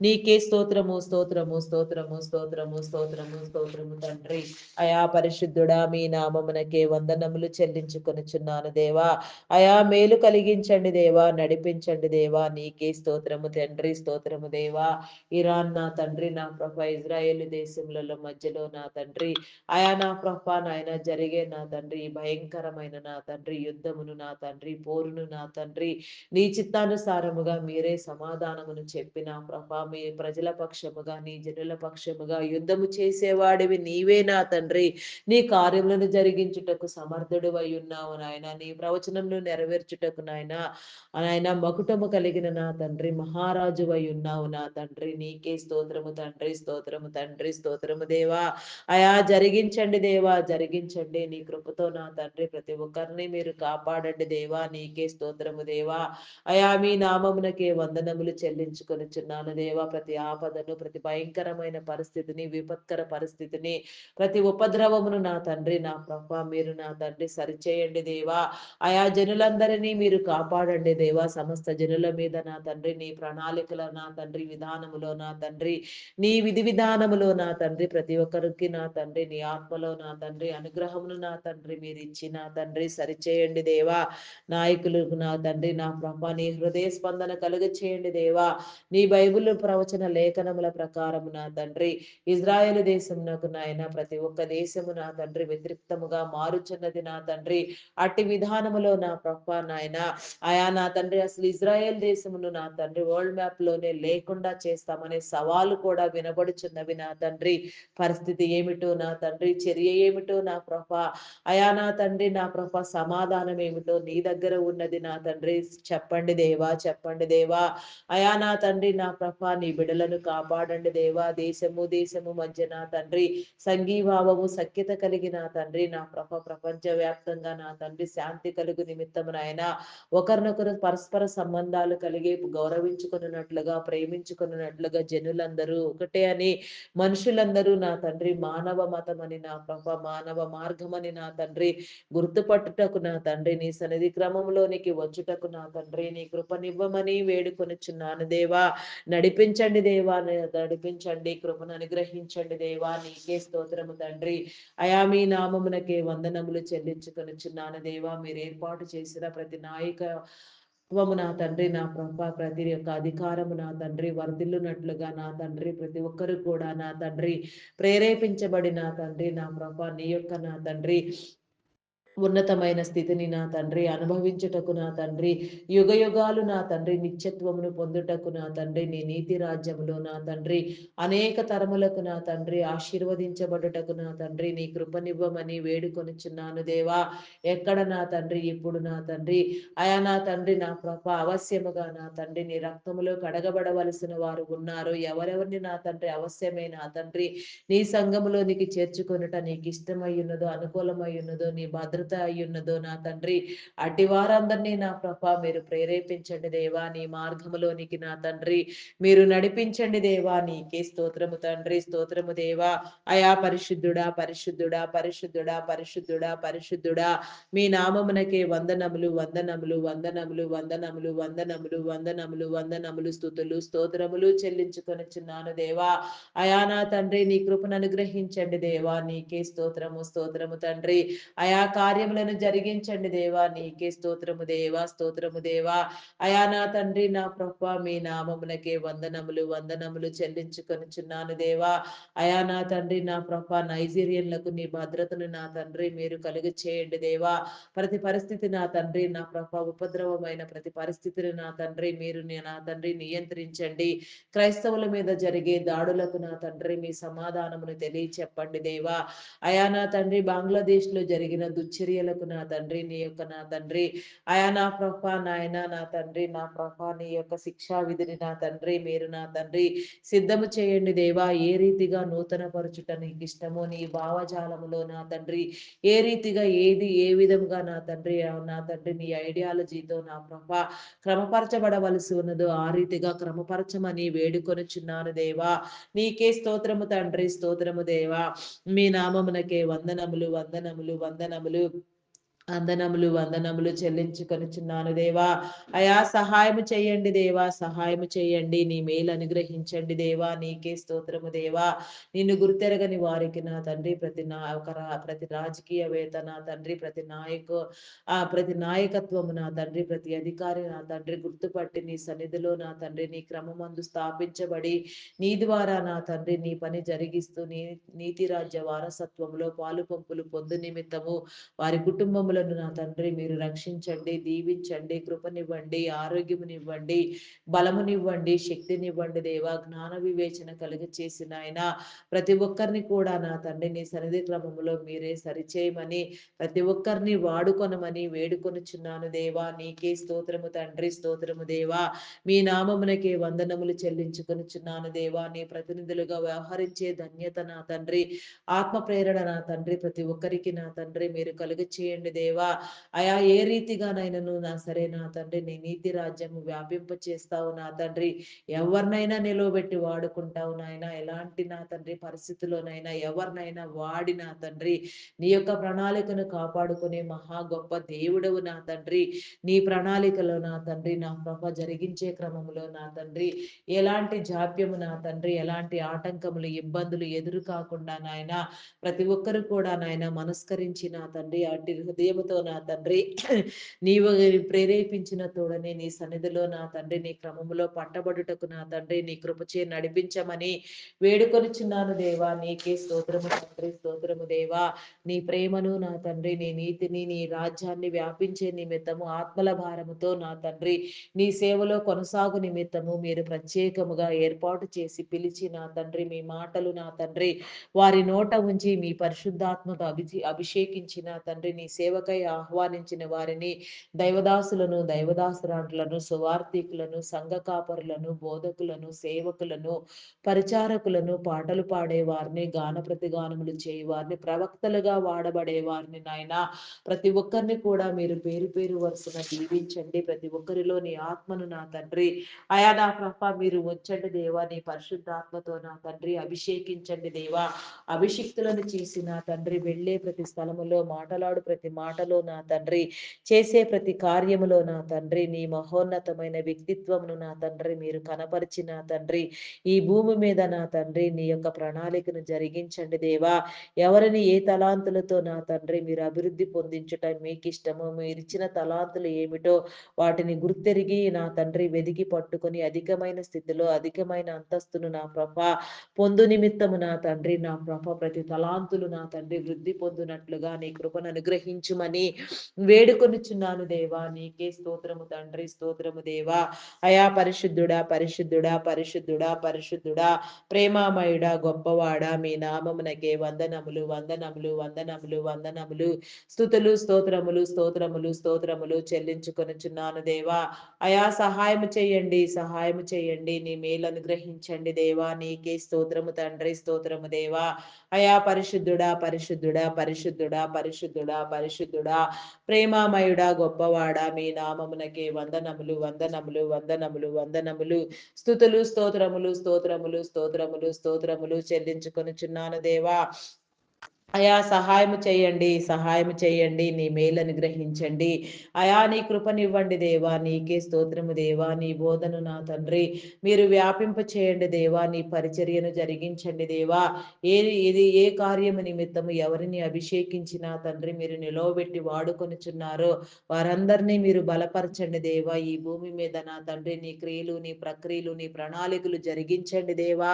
నీకే స్తోత్రము స్తోత్రము స్తోత్రము స్తోత్రము స్తోత్రము స్తోత్రము తండ్రి. అయా పరిశుద్ధుడా మీ నామమునకే వందనములు చెల్లించుకొనుచున్నాను దేవా. అయా మేలు కలిగించండి దేవా. నడిపించండి దేవా. నీకే స్తోత్రము తండ్రి. స్తోత్రము దేవా. ఇరాన్ నా తండ్రి నా ప్రభ ఇజ్రాయేల్ దేశములలో మధ్యలో నా తండ్రి అయా నా ప్రభా నాయన జరిగే నా తండ్రి భయంకరమైన నా తండ్రి యుద్ధమును నా తండ్రి పోరును నా తండ్రి నీ చిత్తానుసారముగా మీరే సమాధానమును చెప్పిన ప్రభా మీ ప్రజల పక్షముగా నీ జనుల పక్షముగా యుద్ధము చేసేవాడివి నీవే నా తండ్రి. నీ కార్యములను జరిగించుటకు సమర్థుడు అయి ఉన్నావు నాయన. నీ ప్రవచనమును నెరవేర్చుటకు నాయన నాయన మకుటము కలిగిన నా తండ్రి మహారాజు అయి ఉన్నావు నా తండ్రి. నీకే స్తోత్రము తండ్రి. స్తోత్రము తండ్రి. స్తోత్రము దేవా. అయా జరిగించండి దేవా. జరిగించండి నీ కృపతో నా తండ్రి ప్రతి ఒక్కరిని మీరు కాపాడండి దేవా. నీకే స్తోత్రము దేవా. అయా మీ నామమునకే వందనములు చెల్లించుకొనుచున్నాను దేవా. ప్రతి ఆపదను ప్రతి భయంకరమైన పరిస్థితిని విపత్కర పరిస్థితిని ప్రతి ఉపద్రవమును నా తండ్రి నా ప్రభ మీరు నా తండ్రి సరిచేయండి దేవా. ఆయా జనులందరినీ మీరు కాపాడండి దేవా. సమస్త జనుల మీద నా తండ్రి నీ ప్రణాళికల నా తండ్రి విధానములో నా తండ్రి నీ విధి విధానములో నా తండ్రి ప్రతి ఒక్కరికి నా తండ్రి నీ ఆత్మలో నా తండ్రి అనుగ్రహమును నా తండ్రి మీరు ఇచ్చి నా తండ్రి సరిచేయండి దేవా. నాయకులకు నా తండ్రి నా ప్రభ నీ హృదయ స్పందన కలుగ చేయండి దేవా. నీ బైబిల్ ప్రవచన లేఖనముల ప్రకారము నా తండ్రి ఇజ్రాయేల్ దేశమునకు నాయన ప్రతి ఒక్క దేశము నా తండ్రి వ్యతిరిక్తముగా మారుచున్నది నా తండ్రి. అట్టి విధానములో నా ప్రభ నాయన ఆయా నా తండ్రి అసలు ఇజ్రాయెల్ దేశమును నా తండ్రి వరల్డ్ మ్యాప్ లోనే లేకుండా చేస్తామనే సవాలు కూడా వినబడుచున్నవి నా తండ్రి. పరిస్థితి ఏమిటో నా తండ్రి చర్య ఏమిటో నా ప్రభ అయా నా తండ్రి నా ప్రభ సమాధానం ఏమిటో నీ దగ్గర ఉన్నది నా తండ్రి. చెప్పండి దేవా. చెప్పండి దేవా. అయా నా తండ్రి నా ప్రభ నీ బిడలను కాపాడండి దేవా. దేశము దేశము మధ్య నా తండ్రి సంఘీభావము సఖ్యత కలిగిన తండ్రి నా ప్రభ ప్రపంచ వ్యాప్తంగా నా తండ్రి శాంతి కలుగు నిమిత్తము నాయన ఒకరినొకరు పరస్పర సంబంధాలు కలిగి గౌరవించుకున్నట్లుగా ప్రేమించుకున్నట్లుగా జనులందరూ ఒకటే అని మనుషులందరూ నా తండ్రి మానవ మతం అని నా ప్రభ మానవ మార్గం అని నా తండ్రి గుర్తుపట్టుటకు నా తండ్రి నీ సన్నిధి క్రమంలోనికి వచ్చుటకు నా తండ్రి నీ కృపనివ్వమని వేడుకొనుచున్నాను దేవా. నడిపించండి దేవా. నడిపించండి కృపను అనుగ్రహించండి దేవా. నీకే స్తోత్రము తండ్రి. అయా మీ నామమునకే వందనములు చెల్లించుకొనుచున్నాను దేవా. మీరు ఏర్పాటు చేసిన ప్రతి నాయక నా తండ్రి నా ప్రభ ప్రతి యొక్క అధికారము నా తండ్రి వర్ధిల్లునట్లుగా నా తండ్రి ప్రతి ఒక్కరు కూడా నా తండ్రి ప్రేరేపించబడి నా తండ్రి నా ప్రభ నీ యొక్క నా తండ్రి ఉన్నతమైన స్థితిని నా తండ్రి అనుభవించుటకు నా తండ్రి యుగ యుగాలు నా తండ్రి నిత్యత్వమును పొందుటకు నా తండ్రి నీ నీతి రాజ్యములో నా తండ్రి అనేక తరములకు నా తండ్రి ఆశీర్వదించబడుటకు నా తండ్రి నీ కృపనివ్వమని వేడుకొనిచున్నాను దేవా. ఎక్కడ నా తండ్రి ఇప్పుడు నా తండ్రి అయా నా తండ్రి నా కృప అవశ్యముగా నా తండ్రి నీ రక్తములో కడగబడవలసిన వారు ఉన్నారు. ఎవరెవరిని నా తండ్రి అవశ్యమే నా తండ్రి నీ సంఘములోనికి చేర్చుకొనుట నీకు ఇష్టమై ఉన్నదో అనుకూలమై ఉన్నదో నీ భద్రత అయ్యున్నదో నా తండ్రి అట్టి వారందరినీ నా ప్రభ మీరు ప్రేరేపించండి దేవా. నీ మార్గములోనికి నా తండ్రి మీరు నడిపించండి దేవా. నీకే స్తోత్రము తండ్రి, స్తోత్రము దేవా. అయా పరిశుద్ధుడా పరిశుద్ధుడా పరిశుద్ధుడా పరిశుద్ధుడా పరిశుద్ధుడా మీ నామమునకే వందనములు వందనములు వందనములు వందనములు వందనములు వందనములు వందనములు స్థుతులు స్తోత్రములు చెల్లించుకొనిచున్నాను దేవా. అయా నా తండ్రి నీ కృపను అనుగ్రహించండి దేవా. నీకే స్తోత్రము స్తోత్రము తండ్రి. అయా కార్యములను జరిగించండి దేవా. నీకే స్తోత్రము దేవా, స్తోత్రము దేవా. అయా నా తండ్రి నా ప్రభ మీ నామమునకే వందనములు వందనములు చెల్లించుకొనిచున్నాను దేవా. అయా నా తండ్రి నా ప్రభ నైజీరియన్లకు నీ భద్రతను నా తండ్రి మీరు కలుగు చేయండి దేవా. ప్రతి పరిస్థితి నా తండ్రి నా ప్రభ ఉపద్రవమైన ప్రతి పరిస్థితిని నా తండ్రి మీరు నా తండ్రి నియంత్రించండి. క్రైస్తవుల మీద జరిగే దాడులకు నా తండ్రి మీ సమాధానమును తెలియచెప్పండి దేవా. అయా నా తండ్రి బంగ్లాదేశ్ లో జరిగిన దుశ్చర్యలకు నా తండ్రి నీ యొక్క నా తండ్రి అయా నా ప్రభ నాయన నా తండ్రి నా ప్రభ నీ యొక్క శిక్షా విధిని నా తండ్రి మీరు నా తండ్రి సిద్ధము చేయండి దేవా. ఏ రీతిగా నూతన పరచుట నీకు ఇష్టమో నీ భావజాలములో నా తండ్రి ఏ రీతిగా ఏది ఏ విధంగా నా తండ్రి నీ ఐడియాలజీతో నా ప్రభ క్రమపరచబడవలసి ఉన్నదో ఆ రీతిగా క్రమపరచమని వేడుకొనుచున్నాను దేవా. నీకే స్తోత్రము తండ్రి, స్తోత్రము దేవా. మీ నామమునకే వందనములు వందనములు వందనములు వందనములు వందనములు చెల్లించుకొనిచున్నాను దేవా. అయా సహాయము చేయండి దేవా, సహాయము చేయండి. నీ మేలు అనుగ్రహించండి దేవా. నీకే స్తోత్రము దేవా. నిన్ను గుర్తెరగని వారికి నా తండ్రి ప్రతి రాజకీయవేత్త నా తండ్రి ప్రతి నాయకత్వము నా తండ్రి ప్రతి అధికారి నా తండ్రి గుర్తుపట్టి నీ సన్నిధిలో నా తండ్రి నీ క్రమమందు స్థాపించబడి నీ ద్వారా నా తండ్రి నీ పని జరిగిస్తూ నీతి రాజ్య వారసత్వంలో పాలు పంపులు పొందు నిమిత్తము వారి కుటుంబములను నా తండ్రి మీరు రక్షించండి, దీవించండి, కృపనివ్వండి, ఆరోగ్యమునివ్వండి, బలమునివ్వండి, శక్తినివ్వండి దేవా. జ్ఞాన వివేచన కలుగ చేసిన ఆయన ప్రతి ఒక్కరిని కూడా నా తండ్రి నీ సన్నిధి క్రమములో మీరే సరిచేయమని ప్రతి ఒక్కరిని వాడుకొనమని వేడుకొనుచున్నాను దేవా. నీకే స్తోత్రము తండ్రి, స్తోత్రము దేవా. మీ నామమునకే వందనములు చెల్లించుకొనుచున్నాను దేవా. నీ ప్రతినిధులుగా వ్యవహరించే ధన్యత నా తండ్రి ఆత్మ ప్రేరణ నా తండ్రి ప్రతి ఒక్కరికి నా తండ్రి మీరు కలుగ చేయండి దేవా. అయా ఏ రీతిగానైనాను నా సరే నా తండ్రి నీ నీతి రాజ్యము వ్యాపింప చేస్తావు నా తండ్రి. ఎవరినైనా నిలవబెట్టి వాడుకుంటావు నాయన. ఎలాంటి నా తండ్రి పరిస్థితుల్లోనైనా ఎవరినైనా వాడి నా తండ్రి నీ యొక్క ప్రణాళికను కాపాడుకునే మహా గొప్ప దేవుడవు నా తండ్రి. నీ ప్రణాళికలో నా తండ్రి నా ప్రభ జరిగించే క్రమంలో నా తండ్రి ఎలాంటి జాప్యము నా తండ్రి ఎలాంటి ఆటంకములు ఇబ్బందులు ఎదురు కాకుండా నాయన ప్రతి ఒక్కరు కూడా నాయన మనస్కరించి నా తండ్రి అట్టి హృదయముతో నా తండ్రి నీవు ప్రేరేపించిన తోడనే నీ సన్నిధిలో నా తండ్రి నీ క్రమములో పట్టబడుటకు నా తండ్రి నీ కృపచే నడిపించమని వేడుకొనిచున్నాను దేవా. నీకే స్తోత్రము తండ్రి, స్తోత్రము దేవా. నీ ప్రేమను నా తండ్రి నీ నీతిని నీ రాజ్యాన్ని వ్యాపించే నిమిత్తము ఆత్మల భారముతో నా తండ్రి నీ సేవలో కొనసాగు నిమిత్తము మీరు ప్రత్యేకముగా ఏర్పాటు చేసి పిలిచి నా తండ్రి మీ మాటలు నా తండ్రి వారి నోట ఉంచి మీ పరిశుద్ధాత్మతో అభిషేకించిన తండ్రి నీ సేవకై ఆహ్వానించిన వారిని దైవదాసులను దైవదాసురాండ్లను సువార్థికులను సంఘ కాపరులను బోధకులను సేవకులను పరిచారకులను పాటలు పాడే వారిని గాన ప్రతిగానములు చేయి వారిని ప్రవక్తలుగా వాడబడే వారిని నాయన ప్రతి ఒక్కరిని కూడా మీరు పేరు పేరు వరుసన దీవించండి. ప్రతి ఒక్కరిలో నీ ఆత్మను నా తండ్రి అయా నా ప్రభ మీరు వచ్చండి దేవా. నీ పరిశుద్ధాత్మతో నా తండ్రి అభిషేకించండి దేవా. అభిషిక్తులను చేసి నా తండ్రి వెళ్ళే ప్రతి స్థలములో మాటలాడు ప్రతి మాట మాటలో నా తండ్రి, చేసే ప్రతి కార్యములో నా తండ్రి, నీ మహోన్నతమైన వ్యక్తిత్వమును నా తండ్రి మీరు కనపరిచి నా తండ్రి, ఈ భూమి మీద నా తండ్రి నీ యొక్క ప్రణాళికను జరిగించండి దేవా. ఎవరిని ఏ తలాంతులతో నా తండ్రి మీరు అభివృద్ధి పొందించుట మీకిష్టమో, మీరిచ్చిన తలాంతులు ఏమిటో వాటిని గుర్తెరిగి నా తండ్రి వెదికి పట్టుకొని అధికమైన స్థితిలో అధికమైన అంతస్తును నా ప్రభ పొందు నిమిత్తము నా తండ్రి నా ప్రభ ప్రతి తలాంతులు నా తండ్రి వృద్ధి పొందునట్లుగా నీ కృపను అనుగ్రహించుమని వేడుకొనుచున్నాను దేవా. నీకే స్తోత్రము తండ్రి, స్తోత్రము దేవా. అయా పరిశుద్ధుడా, పరిశుద్ధుడా, పరిశుద్ధుడా, పరిశుద్ధుడా, ప్రేమామయుడా, గొప్పవాడా, మీ నామమునకే వందనములు, వందనములు, వందనములు, వందనములు, స్తుతులు, స్తోత్రములు, స్తోత్రములు, స్తోత్రములు చెల్లించుకొనుచున్నాను దేవా. అయా సహాయము చేయండి, సహాయము చేయండి, నీ మేలు అనుగ్రహించండి దేవా. నీకే స్తోత్రము తండ్రి, స్తోత్రము దేవా. అయా పరిశుద్ధుడా, పరిశుద్ధుడా, పరిశుద్ధుడా, పరిశుద్ధుడా, పరిశుద్ధుడా, ప్రేమామయుడా, గొప్పవాడా, మీ నామమునకే వందనములు, వందనములు, వందనములు, వందనములు, స్తుతులు, స్తోత్రములు, స్తోత్రములు, స్తోత్రములు, స్తోత్రములు చెల్లించుకొనుచున్నాను దేవా. అయా సహాయము చేయండి, సహాయము చేయండి, నీ మేలను గ్రహించండి. అయా నీ కృపనివ్వండి దేవా. నీకే స్తోత్రము దేవా. నీ బోధను నా తండ్రి మీరు వ్యాపింప చేయండి దేవా. నీ పరిచర్యను జరిగించండి దేవా. ఇది ఏ కార్యము నిమిత్తము ఎవరిని అభిషేకించినా తండ్రి మీరు నిలవబెట్టి వాడుకొనుచున్నారో వారందరినీ మీరు బలపరచండి దేవా. ఈ భూమి మీద నా తండ్రి నీ క్రియలు, నీ ప్రక్రియలు, నీ ప్రణాళికలు జరిగించండి దేవా.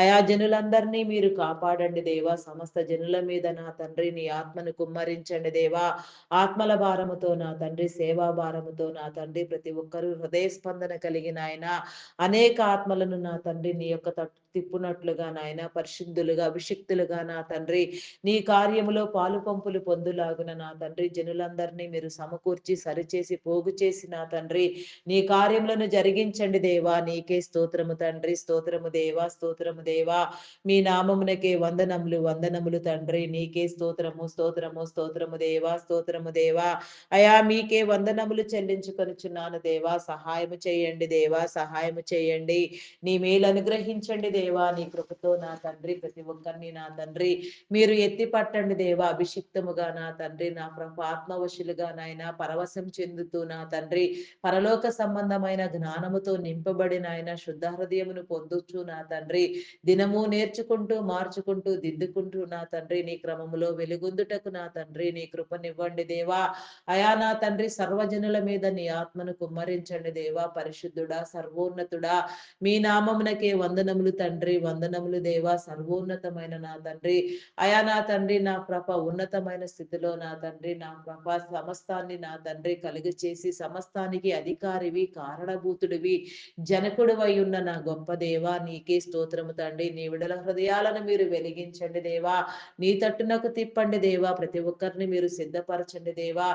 అయా జనులందరినీ మీరు కాపాడండి దేవా. సమస్త జనుల మీద నా తండ్రి నీ ఆత్మను కుమ్మరించండి దేవా. ఆత్మల భారముతో నా తండ్రి, సేవా భారముతో నా తండ్రి ప్రతి ఒక్కరూ హృదయ స్పందన కలిగిన ఆయన అనేక ఆత్మలను నా తండ్రి నీ యొక్క తట్టు తిప్పునట్లుగా నాయన పరిశుద్ధులుగా అభిషిక్తులుగా నా తండ్రి నీ కార్యములో పాలు పంపులు పొందులాగున నా తండ్రి జనులందరినీ మీరు సమకూర్చి సరిచేసి పోగు చేసి నా తండ్రి నీ కార్యములను జరిగించండి దేవా. నీకే స్తోత్రము తండ్రి, స్తోత్రము దేవా, స్తోత్రము దేవా. మీ నామమునకే వందనములు, వందనములు తండ్రి. నీకే స్తోత్రము, స్తోత్రము, స్తోత్రము దేవా, స్తోత్రము దేవా. అయా మీకే వందనములు చెల్లించుకొనుచున్నాను దేవా. సహాయము చేయండి దేవా, సహాయము చేయండి. నీ మేలు అనుగ్రహించండి దేవా. నీ కృపతో నా తండ్రి ప్రతి ఒక్కరిని నా తండ్రి మీరు ఎత్తి పట్టండి దేవా. అభిషిక్తముగా నా తండ్రి నా ప్రభు ఆత్మవశులుగా నాయన పరవశం చెందుతూ నా తండ్రి పరలోక సంబంధమైన జ్ఞానముతో నింపబడిన ఆయన శుద్ధ హృదయమును పొందుచు నా తండ్రి దినము నేర్చుకుంటూ మార్చుకుంటూ దిద్దుకుంటూ నా తండ్రి నీ క్రమములో వెలుగొందుటకు నా తండ్రి నీ కృపనివ్వండి దేవా. అయా నా తండ్రి సర్వజనుల మీద నీ ఆత్మను కుమ్మరించండి దేవా. పరిశుద్ధుడా, సర్వోన్నతుడా, మీ నామమునకే వందనములు తండ్రి, వందనములు దేవా. సర్వోన్నతమైన నా తండ్రి అయా నా తండ్రి నా ప్రభ ఉన్నతమైన స్థితిలో నా తండ్రి నా ప్రభ సమస్తాన్ని నా తండ్రి కలుగు చేసి సమస్తానికి అధికారివి, కారణభూతుడివి, జనకుడు ఉన్న నా గొప్ప దేవా. నీకే స్తోత్రము తండ్రి. నీ విడల హృదయాలను మీరు వెలిగించండి దేవా. నీ తట్టునకు తిప్పండి దేవా. ప్రతి ఒక్కరిని మీరు సిద్ధపరచండి దేవా.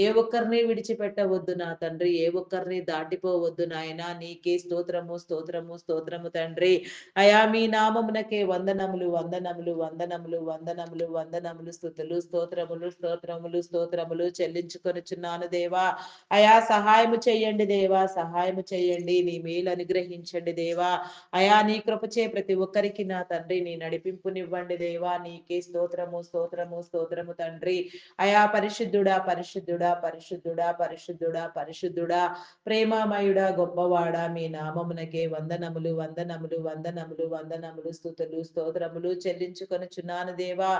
ఏ ఒక్కరిని విడిచిపెట్టవద్దు నా తండ్రి, ఏ ఒక్కరిని దాటిపోవద్దు నాయన. నీకే స్తోత్రము, స్తోత్రము, స్తోత్రము తండ్రి. అయా మీ నామమునకే వందనములు, వందనములు, వందనములు, వందనములు, వందనములు, స్తుతులు, స్తోత్రములు, స్తోత్రములు, స్తోత్రములు చెల్లించుకొనుచున్నాను దేవా. అయా సహాయము చేయండి దేవా, సహాయము చేయండి. నీ మేలు అనుగ్రహించండి దేవా. అయా నీ కృపచే ప్రతి ఒక్కరికి నా తండ్రి నీ నడిపింపునివ్వండి దేవా. నీకే స్తోత్రము, స్తోత్రము, స్తోత్రము తండ్రి. అయా పరిశుద్ధుడా, పరిశుద్ధుడా, పరిశుద్ధుడా, పరిశుద్ధుడా, పరిశుద్ధుడా, ప్రేమామయుడా, గొప్పవాడా, మీ నామమునకే వందనములు, వందనములు, వందనములు, వందనములు, స్తుతులు, స్తోత్రములు చెల్లించుకొనుచున్నాను దేవా.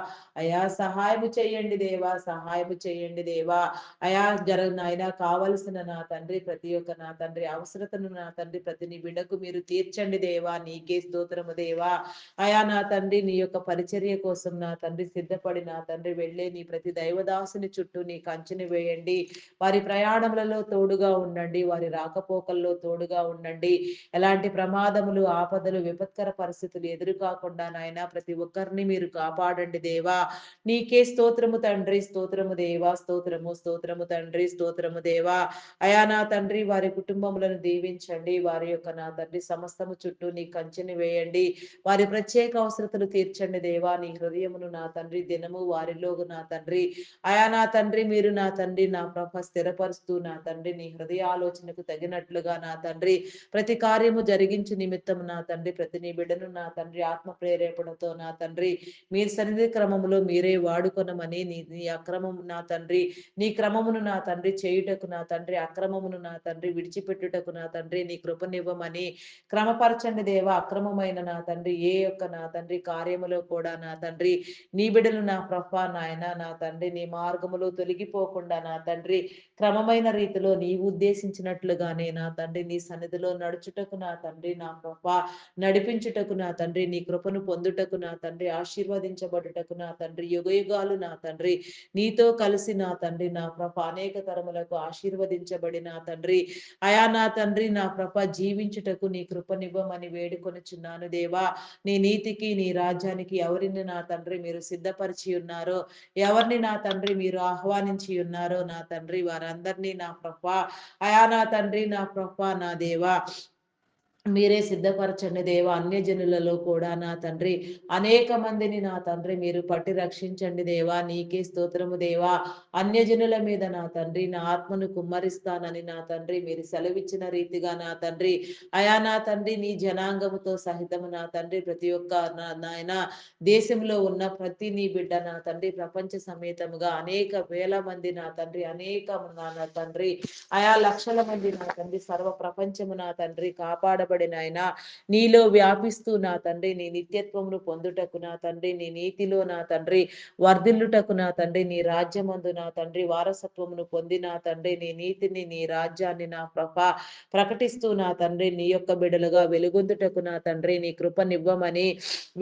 అయా సహాయము చేయండి దేవా, సహాయము చేయండి దేవా. అయా నాయన కావలసిన నా తండ్రి ప్రతి ఒక్క నా తండ్రి అవసరతను నా తండ్రి ప్రతి నీ బిడ్డకు మీరు తీర్చండి దేవా. నీకే స్తోత్రము దేవా. అయా నా తండ్రి నీ యొక్క పరిచర్య కోసం నా తండ్రి సిద్ధపడి నా తండ్రి వెళ్ళే నీ ప్రతి దైవదాసుని చుట్టూ నీ కంచెని వేయండి. వారి ప్రయాణములలో తోడుగా ఉండండి, వారి రాకపోకల్లో తోడుగా ఉండండి. ఎలాంటి ప్రమాదములు, ఆపదలు, విపత్కర పరిస్థితులు ఎదురు కాకుండా నాయన ప్రతి ఒక్కరిని మీరు కాపాడండి దేవా. నీకే స్తోత్రము తండ్రి, స్తోత్రము దేవా, స్తోత్రము, స్తోత్రము తండ్రి, స్తోత్రము దేవా. అయా నా తండ్రి వారి కుటుంబములను దీవించండి. వారి యొక్క నా తండ్రి సమస్తము చుట్టూ నీ కంచెని వేయండి. వారి ప్రత్యేక అవసరతలు తీర్చండి దేవా. నీ హృదయమును నా తండ్రి దినము వారిలో నా తండ్రి అయా నా తండ్రి మీరు నా తండ్రి నా ప్రభ స్థిరపరుస్తూ నా తండ్రి నీ హృదయ ఆలోచనకు తగినట్లుగా నా తండ్రి ప్రతి కార్యము జరిగించు నిమిత్తం నా తండ్రి ప్రతి నీ బిడ్డను నా తండ్రి ఆత్మ ప్రేరేపణతో నా తండ్రి మీరు సన్నిధి క్రమములో మీరే వాడుకొనమని నీ అక్రమము నా తండ్రి నీ క్రమమును నా తండ్రి చేయుటకు నా తండ్రి అక్రమమును నా తండ్రి విడిచిపెట్టుటకు నా తండ్రి నీ కృపనివ్వమని క్రమపరచండి దేవ. అక్రమమైన నా తండ్రి ఏ యొక్క నా తండ్రి కార్యములో కూడా నా తండ్రి నీ బిడ్డలు నా ప్రభా నాయన నా తండ్రి నీ మార్గములో తొలగిపోకుండా నా తండ్రి క్రమమైన రీతిలో నీవు ఉద్దేశించినట్లుగానే నా తండ్రి నీ సన్నిధిలో నడుచుటకు నా తండ్రి నా ప్రభా నడిపించుటకు నా తండ్రి నీ కృపను పొందుటకు నా తండ్రి ఆశీర్వదించబడుటకు నా తండ్రి యుగయుగాలు నా తండ్రి నీతో కలిసి నా తండ్రి నా ప్రభ అనేక తరములకు ఆశీర్వదించబడి నా తండ్రి అయా నా తండ్రి నా ప్రభ జీవించుటకు నీ కృపనివ్వమని వేడుకొనుచున్నాను దేవా. నీ నీతికి నీ రాజ్యానికి ఎవరిని నా తండ్రి మీరు సిద్ధపరిచి ఉన్నారో ఎవరిని నా తండ్రి మీరు ఆహ్వానించి ఉన్నారో నా తండ్రి వారందరినీ నా ప్రభ అయా నా తండ్రి నా ప్రభ నా దేవా మీరే సిద్ధపరచండి దేవ. అన్యజనులలో కూడా నా తండ్రి అనేక మందిని నా తండ్రి మీరు పట్టి రక్షించండి దేవా. నీకే స్తోత్రము దేవా. అన్యజనుల మీద నా తండ్రి నా ఆత్మను కుమ్మరిస్తానని నా తండ్రి మీరు సెలవిచ్చిన రీతిగా నా తండ్రి అయా నా తండ్రి నీ జనాంగముతో సహితము నా తండ్రి ప్రతి ఒక్క నాయన దేశంలో ఉన్న ప్రతి నీ బిడ్డ నా తండ్రి ప్రపంచ సమేతముగా అనేక వేల మంది నా తండ్రి అనేక నా తండ్రి ఆయా లక్షల మంది నా తండ్రి సర్వ ప్రపంచము నా తండ్రి కాపాడబడిన ఆయన నీలో వ్యాపిస్తూ నా తండ్రి నీ నిత్యత్వమును పొందుటకు నా తండ్రి నీ నీతిలో నా తండ్రి వర్ధిల్లుటకు నా తండ్రి నీ రాజ్యమందు నా తండ్రి వారసత్వమును పొంది నా తండ్రి నీ నీతిని నీ రాజ్యాన్ని నా ప్రకటిస్తూ నా తండ్రి నీ యొక్క బిడలుగా వెలుగొందుటకు నా తండ్రి నీ కృపనివ్వమని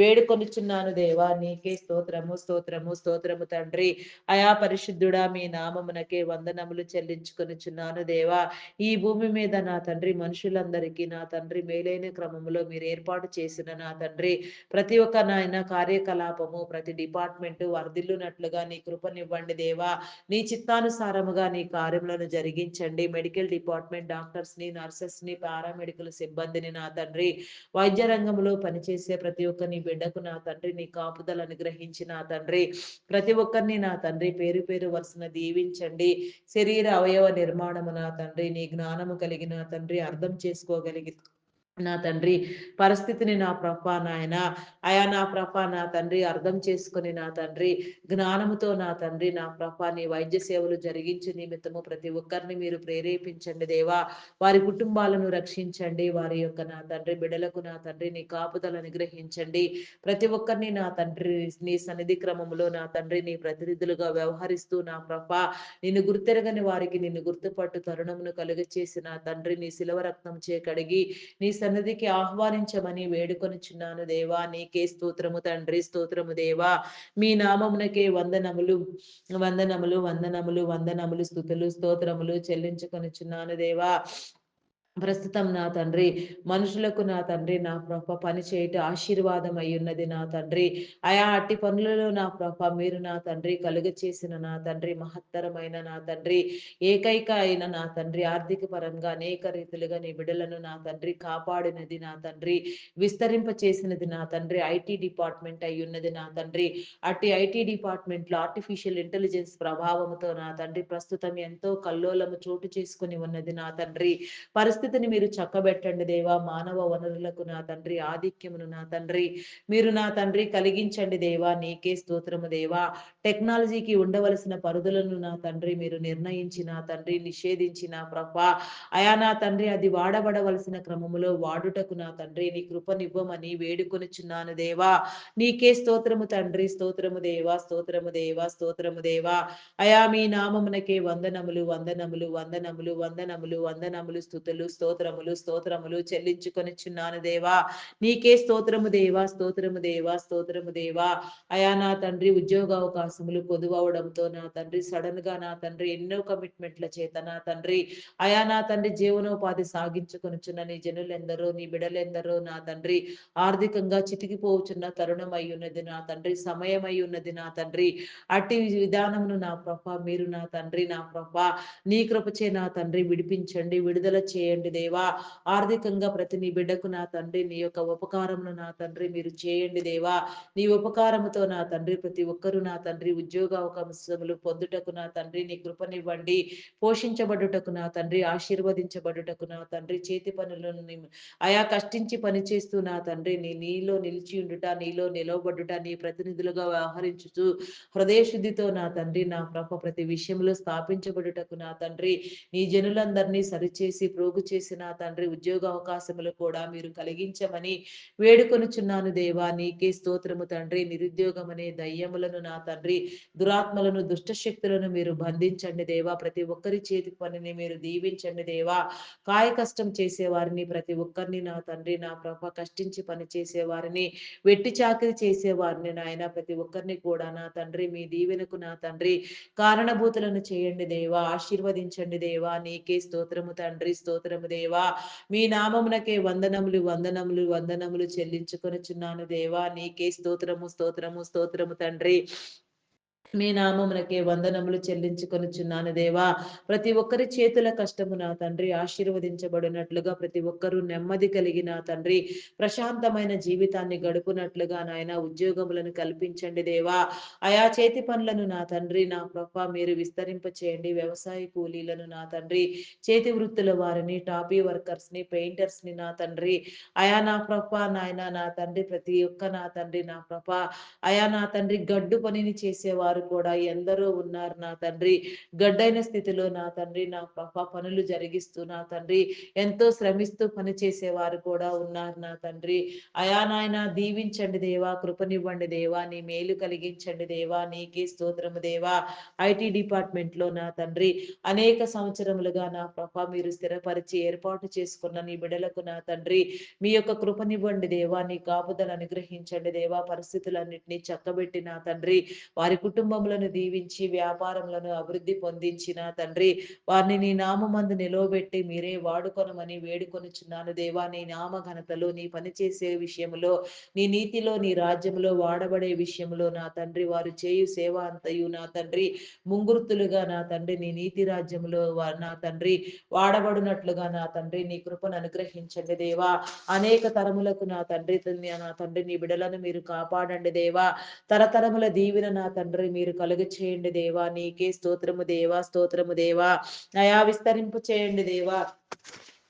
వేడుకొనిచున్నాను దేవా. నీకే స్తోత్రము స్తోత్రము స్తోత్రము తండ్రి. అయా పరిశుద్ధుడా మీ నామమునకే వందనములు చెల్లించుకొనిచున్నాను దేవా. ఈ భూమి మీద నా తండ్రి మనుషులందరికీ నా తండ్రి మేలైన క్రమములో మీరు ఏర్పాటు చేసిన నా తండ్రి ప్రతి ఒక్క నాయన కార్యకలాపము ప్రతి డిపార్ట్మెంట్ వర్ధిల్లునట్లుగా నీ కృపనివ్వండి దేవా. నీ చిత్తానుసారముగా నీ కార్యములను జరిగించండి. మెడికల్ డిపార్ట్మెంట్ డాక్టర్స్ ని నర్సెస్ ని పారామెడికల్ సిబ్బందిని నా తండ్రి వైద్య రంగంలో పనిచేసే ప్రతి ఒక్క నీ బిడ్డకు నా తండ్రి నీ కాపుదలు అనుగ్రహించి నా తండ్రి ప్రతి ఒక్కరిని నా తండ్రి పేరు పేరు వరుసన దీవించండి. శరీర అవయవ నిర్మాణము నా తండ్రి నీ జ్ఞానము కలిగిన తండ్రి అర్థం చేసుకోగలిగి నా తండ్రి పరిస్థితిని నా ప్రభా నాయన అయా నా ప్రభా నా తండ్రి అర్థం చేసుకుని నా తండ్రి జ్ఞానముతో నా తండ్రి నా ప్రభా నీ వైద్య సేవలు జరిగించే నిమిత్తము ప్రతి ఒక్కరిని మీరు ప్రేరేపించండి దేవా. వారి కుటుంబాలను రక్షించండి. వారి యొక్క నా తండ్రి బిడలకు నా తండ్రి నీ కాపుదలు అనుగ్రహించండి. ప్రతి ఒక్కరిని నా తండ్రి నీ సన్నిధి క్రమములో నా తండ్రి నీ ప్రతినిధులుగా వ్యవహరిస్తూ నా ప్రభా నిన్ను గుర్తెరగని వారికి నిన్ను గుర్తుపట్టు తరుణమును కలుగచేసి నా తండ్రి నీ శిలవ రక్తం చే కడిగి నీ సన్నిధికి ఆహ్వానించమని వేడుకొనిచున్నాను దేవా. నీకే స్తోత్రము తండ్రి స్తోత్రము దేవా. మీ నామమునకే వందనములు వందనములు వందనములు వందనములు స్తుతులు స్తోత్రములు చెల్లించుకొనిచున్నాను దేవా. ప్రస్తుతం నా తండ్రి మనుషులకు నా తండ్రి నా ప్రభ పని చేయట ఆశీర్వాదం అయ్యున్నది నా తండ్రి. ఆయా అట్టి పనులలో నా ప్రభ మీరు నా తండ్రి కలుగ చేసిన నా తండ్రి మహత్తరమైన నా తండ్రి ఏకైక అయిన నా తండ్రి ఆర్థిక పరంగా అనేక రీతిలుగా నీ బిడలను నా తండ్రి కాపాడినది నా తండ్రి విస్తరింప చేసినది నా తండ్రి ఐటీ డిపార్ట్మెంట్ అయ్యున్నది నా తండ్రి. అట్టి ఐటీ డిపార్ట్మెంట్ లో ఆర్టిఫిషియల్ ఇంటెలిజెన్స్ ప్రభావంతో నా తండ్రి ప్రస్తుతం ఎంతో కల్లోలము చోటు చేసుకుని ఉన్నది నా తండ్రి. పరిస్థితిని మీరు చక్కబెట్టండి దేవా. మానవ వనరులకు నా తండ్రి ఆధిక్యమును నా తండ్రి మీరు నా తండ్రి కలిగించండి దేవా. నీకే స్తోత్రము దేవా. టెక్నాలజీకి ఉండవలసిన పరిధులను నా తండ్రి మీరు నిర్ణయించి నా తండ్రి నిషేధించి నా ప్రభా అయా నా తండ్రి అది వాడబడవలసిన క్రమములో వాడుటకు నా తండ్రి నీ కృపనివ్వమని వేడుకొనిచున్నాను దేవా. నీకే స్తోత్రము తండ్రి స్తోత్రము దేవా స్తోత్రము దేవా స్తోత్రము దేవా. అయా మీ నామమునకే వందనములు వందనములు వందనములు వందనములు వందనములు స్తుతులు స్తోత్రములు స్తోత్రములు చెల్లించుకొనిచున్నాను దేవా. నీకే స్తోత్రము దేవా స్తోత్రము దేవా స్తోత్రము దేవా. అయా నా తండ్రి ఉద్యోగ అవకాశములు కొదువవడంతో నా తండ్రి సడన్ గా నా తండ్రి ఎన్నో కమిట్మెంట్ల చేత నా తండ్రి అయా నా తండ్రి జీవనోపాధి సాగించుకొనిచున్న నీ జనులెందరో నీ బిడలెందరో నా తండ్రి ఆర్థికంగా చితికిపోవచ్చున్న తరుణం అయి ఉన్నది నా తండ్రి సమయం అయి ఉన్నది నా తండ్రి. అట్టి విధానమును నా ప్రభ మీరు నా తండ్రి నా ప్రభ నీ కృపచే నా తండ్రి విడిపించండి విడుదల చేయండి చేయండి దేవా. ఆర్థికంగా ప్రతి నీ బిడ్డకు నా తండ్రి నీ యొక్క ఉపకారమును నా తండ్రి మీరు చేయండి దేవా. నీ ఉపకారముతో నా తండ్రి ప్రతి ఒక్కరూ నా తండ్రి ఉద్యోగ అవకాశములు పొందుటకు నా తండ్రి నీ కృపనివ్వండి. పోషించబడుటకు నా తండ్రి, ఆశీర్వదించబడుటకు నా తండ్రి, చేతి పనులను అయా కష్టించి పనిచేస్తూ నా తండ్రి నీలో నిలిచి ఉండుట, నీలో నిలవబడుట, నీ ప్రతినిధులుగా వ్యవహరించుచు హృదయ శుద్ధితో నా తండ్రి నా ప్రభ ప్రతి విషయంలో స్థాపించబడుటకు నా తండ్రి నీ జనులందరినీ సరిచేసి ప్రోగు చేసి నా తండ్రి ఉద్యోగ అవకాశములు కూడా మీరు కలిగించమని వేడుకొనుచున్నాను దేవా. నీకే స్తోత్రము తండ్రి. నిరుద్యోగం అనే దయ్యములను నా తండ్రి, దురాత్మలను దుష్ట శక్తులను మీరు బంధించండి దేవా. ప్రతి ఒక్కరి చేతి పనిని మీరు దీవించండి దేవా. కాయ కష్టం చేసేవారిని ప్రతి ఒక్కరిని నా తండ్రి నా ప్రభ కష్టించి పని చేసేవారిని, వెట్టి చాకిరి చేసేవారిని నాయన ప్రతి ఒక్కరిని కూడా నా తండ్రి మీ దీవెనకు నా తండ్రి కారణభూతులను చేయండి దేవా. ఆశీర్వదించండి దేవా. నీకే స్తోత్రము తండ్రి. స్తోత్రము దేవా. మీ నామమునకే వందనములు వందనములు వందనములు చెల్లించుకొనుచున్నాను దేవా. నీకే స్తోత్రము స్తోత్రము స్తోత్రము తండ్రి. మీ నామమునకే వందనములు చెల్లించుకొనుచున్నాను దేవా. ప్రతి ఒక్కరి చేతుల కష్టము నా తండ్రి ఆశీర్వదించబడినట్లుగా, ప్రతి ఒక్కరూ నెమ్మది కలిగి నా తండ్రి ప్రశాంతమైన జీవితాన్ని గడుపునట్లుగా నాయన ఉద్యోగములను కల్పించండి దేవా. ఆయా చేతి పనులను నా తండ్రి నా ప్రభ మీరు విస్తరింప చేయండి. వ్యవసాయ కూలీలను నా తండ్రి, చేతి వృత్తుల వారిని, టాపీ వర్కర్స్ ని, పెయింటర్స్ ని నా తండ్రి, అయా నా ప్రభ నాయన నా తండ్రి ప్రతి ఒక్క నా తండ్రి నా ప్రభ అయా నా తండ్రి గడ్డు పనిని చేసేవారు కూడా ఎందరో ఉన్నారు నా తండ్రి. గడ్డైన స్థితిలో నా తండ్రి నా ప్రభ పనులు జరిగిస్తూ నా తండ్రి ఎంతో శ్రమిస్తూ పని చేసేవారు కూడా ఉన్నారు నా తండ్రి. అయా నాయన దీవించండి దేవా. కృపనివ్వండి దేవా. నీ మేలు కలిగించండి దేవా. నీకే స్తోత్రము దేవా. ఐటీ డిపార్ట్మెంట్ లో నా తండ్రి అనేక సంవత్సరములుగా నా ప్రభ మీరు స్థిరపరిచి ఏర్పాటు చేసుకున్న నీ బిడలకు నా తండ్రి మీ యొక్క కృపనివ్వండి దేవా. నీ కాపుదలు అనుగ్రహించండి దేవా. పరిస్థితులన్నింటినీ చక్కబెట్టి నా తండ్రి వారి కుటుంబములను దీవించి వ్యాపారములను అభివృద్ధి పొందించిన తండ్రి వారిని నీ నామందు నిలవబెట్టి మీరే వాడుకొనమని వేడుకొనుచున్నాను దేవా. నీ నామ ఘనతలో, నీ పని చేసే విషయంలో, నీ నీతిలో, నీ రాజ్యంలో వాడబడే విషయంలో నా తండ్రి వారు చేయు సేవ అంతయు నా తండ్రి ముంగుర్తులుగా నా తండ్రి నీ నీతి రాజ్యంలో నా తండ్రి వాడబడినట్లుగా నా తండ్రి నీ కృపను అనుగ్రహించండి దేవా. అనేక తరములకు నా తండ్రి నీ బిడలను మీరు కాపాడండి దేవా. తరతరముల దీవెన నా తండ్రి మీరు కలుగ చేయండి దేవా. నీకే స్తోత్రము దేవా. స్తోత్రము దేవా. అయా విస్తరింపు చేయండి దేవా.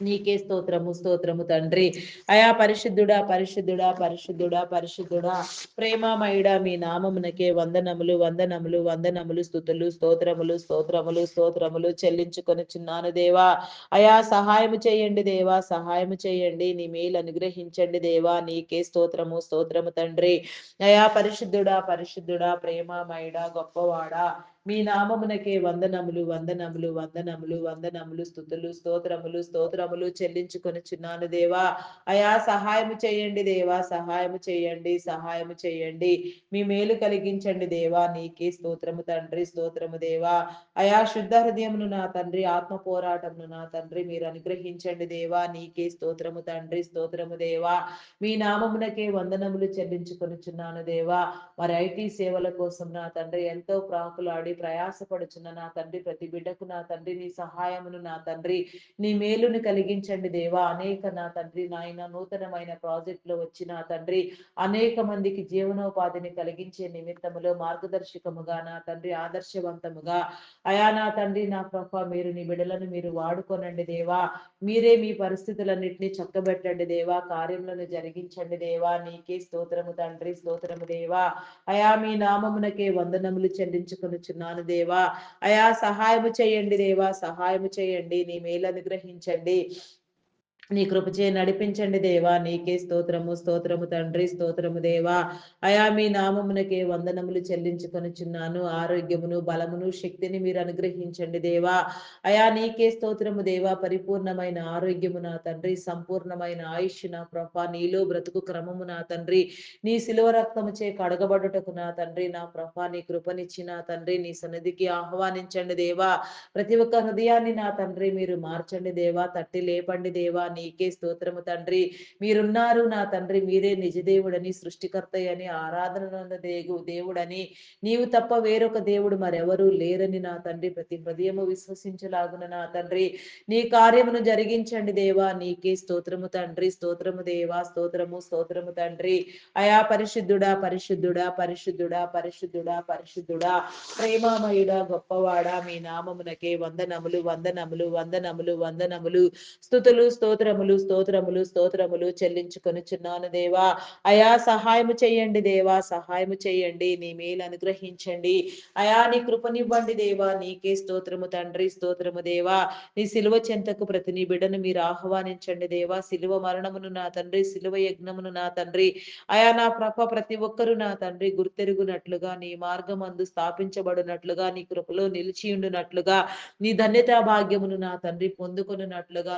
నీకే స్తోత్రము స్తోత్రము తండ్రి. అయా పరిశుద్ధుడా పరిశుద్ధుడా పరిశుద్ధుడా పరిశుద్ధుడా ప్రేమమయుడా మీ నామమునకే వందనములు వందనములు వందనములు స్తుతులు స్తోత్రములు స్తోత్రములు స్తోత్రములు చెల్లించుకొనుచున్నాను దేవా. అయా సహాయము చేయండి దేవా. సహాయము చేయండి. నీ మేలు అనుగ్రహించండి దేవా. నీకే స్తోత్రము స్తోత్రము తండ్రి. అయా పరిశుద్ధుడా పరిశుద్ధుడా ప్రేమమయుడా గొప్పవాడా మీ నామమునకే వందనములు వందనములు వందనములు వందనములు స్తుతులు స్తోత్రములు స్తోత్రములు చెల్లించుకొనుచున్నాను దేవా. అయా సహాయము చేయండి దేవా. సహాయము చేయండి. సహాయము చేయండి. మీ మేలు కలిగించండి దేవా. నీకే స్తోత్రము తండ్రి. స్తోత్రము దేవా. అయా శుద్ధ హృదయమును నా తండ్రి, ఆత్మ పోరాటమును నా తండ్రి మీరు అనుగ్రహించండి దేవా. నీకే స్తోత్రము తండ్రి. స్తోత్రము దేవా. మీ నామమునకే వందనములు చెల్లించుకొనుచున్నాను దేవా. మరి ఐటీ సేవల కోసం నా తండ్రి ఎంతో ప్రాకులాడి ప్రయాసపడుచున్న నా తండ్రి ప్రతి బిడ్డకు నా తండ్రి నీ సహాయమును నా తండ్రి నీ మేలును కలిగించండి దేవా. అనేక నా తండ్రి నాయన నూతనమైన ప్రాజెక్టులు వచ్చి నా తండ్రి అనేక మందికి జీవనోపాధిని కలిగించే నిమిత్తములో మార్గదర్శకముగా నా తండ్రి ఆదర్శవంతముగా అయా నా తండ్రి నా ప్రభ మీరు నీ బిడలను మీరు వాడుకోనండి దేవా. మీరే మీ పరిస్థితులన్నింటినీ చక్కబెట్టండి దేవా. కార్యములను జరిగించండి దేవా. నీకే స్తోత్రము తండ్రి. స్తోత్రము దేవా. అయా మీ నామమునకే వందనములు చెల్లించుకొనుచున్నాను దేవా. అయా సహాయము చేయండి దేవా. సహాయము చేయండి. నీ మేలు అనుగ్రహించండి. నీ కృపచే నడిపించండి దేవా. నీకే స్తోత్రము స్తోత్రము తండ్రి. స్తోత్రము దేవా. అయా మీ నామమునకే వందనములు చెల్లించుకొనుచున్నాను. ఆరోగ్యమును బలమును శక్తిని మీరు అనుగ్రహించండి దేవా. అయా నీకే స్తోత్రము దేవా. పరిపూర్ణమైన ఆరోగ్యము నా తండ్రి, సంపూర్ణమైన ఆయుష్ నా ప్రభ, నీలో బ్రతుకు క్రమము నా తండ్రి, నీ శిలువ రక్తము చే కడగబడుటకు నా తండ్రి నా ప్రభ నీ కృపనిచ్చి నా తండ్రి నీ సన్నిధికి ఆహ్వానించండి దేవా. ప్రతి ఒక్క హృదయాన్ని నా తండ్రి మీరు మార్చండి దేవా. తట్టి లేపండి దేవా. నీకే స్తోత్రము తండ్రి. మీరున్నారు నా తండ్రి, మీరే నిజదేవుడని, సృష్టికర్తయని, ఆరాధననంద దేవుడని, నీవు తప్ప వేరొక దేవుడు మరెవరూ లేరని నా తండ్రి ప్రతి హృదయము విశ్వసించలాగున నా తండ్రి నీ కార్యమును జరిగించండి దేవా. నీకే స్తోత్రము తండ్రి, స్తోత్రము దేవా, స్తోత్రము స్తోత్రము తండ్రి. అయా పరిశుద్ధుడా, పరిశుద్ధుడా, పరిశుద్ధుడా, పరిశుద్ధుడా, పరిశుద్ధుడా, ప్రేమామయుడా, గొప్పవాడా, మీ నామమునకే వందనములు, వందనములు, వందనములు, వందనములు, స్తుతులు, స్తోత్రములు, స్తోత్రములు, స్తోత్రములు చెల్లించుకొనుచున్నాను దేవా. అయా సహాయము చేయండి దేవా, సహాయము చేయండి, నీ మేలు అనుగ్రహించండి అయా. నీ కృపనివ్వండి దేవా. నీకే స్తోత్రము తండ్రి, స్తోత్రము దేవా. నీ సిలువ చెంతకు ప్రతి నీ బిడ్డను మీరు ఆహ్వానించండి దేవా. సిలువ మరణమును నా తండ్రి, సిలువ యజ్ఞమును నా తండ్రి, అయా నా ప్రతి ఒక్కరు నా తండ్రి గుర్తెరుగునట్లుగా, నీ మార్గమందు స్థాపించబడినట్లుగా, నీ కృపలో నిలిచియుండునట్లుగా, నీ ధన్యతా భాగ్యమును నా తండ్రి పొందుకొనున్నట్లుగా,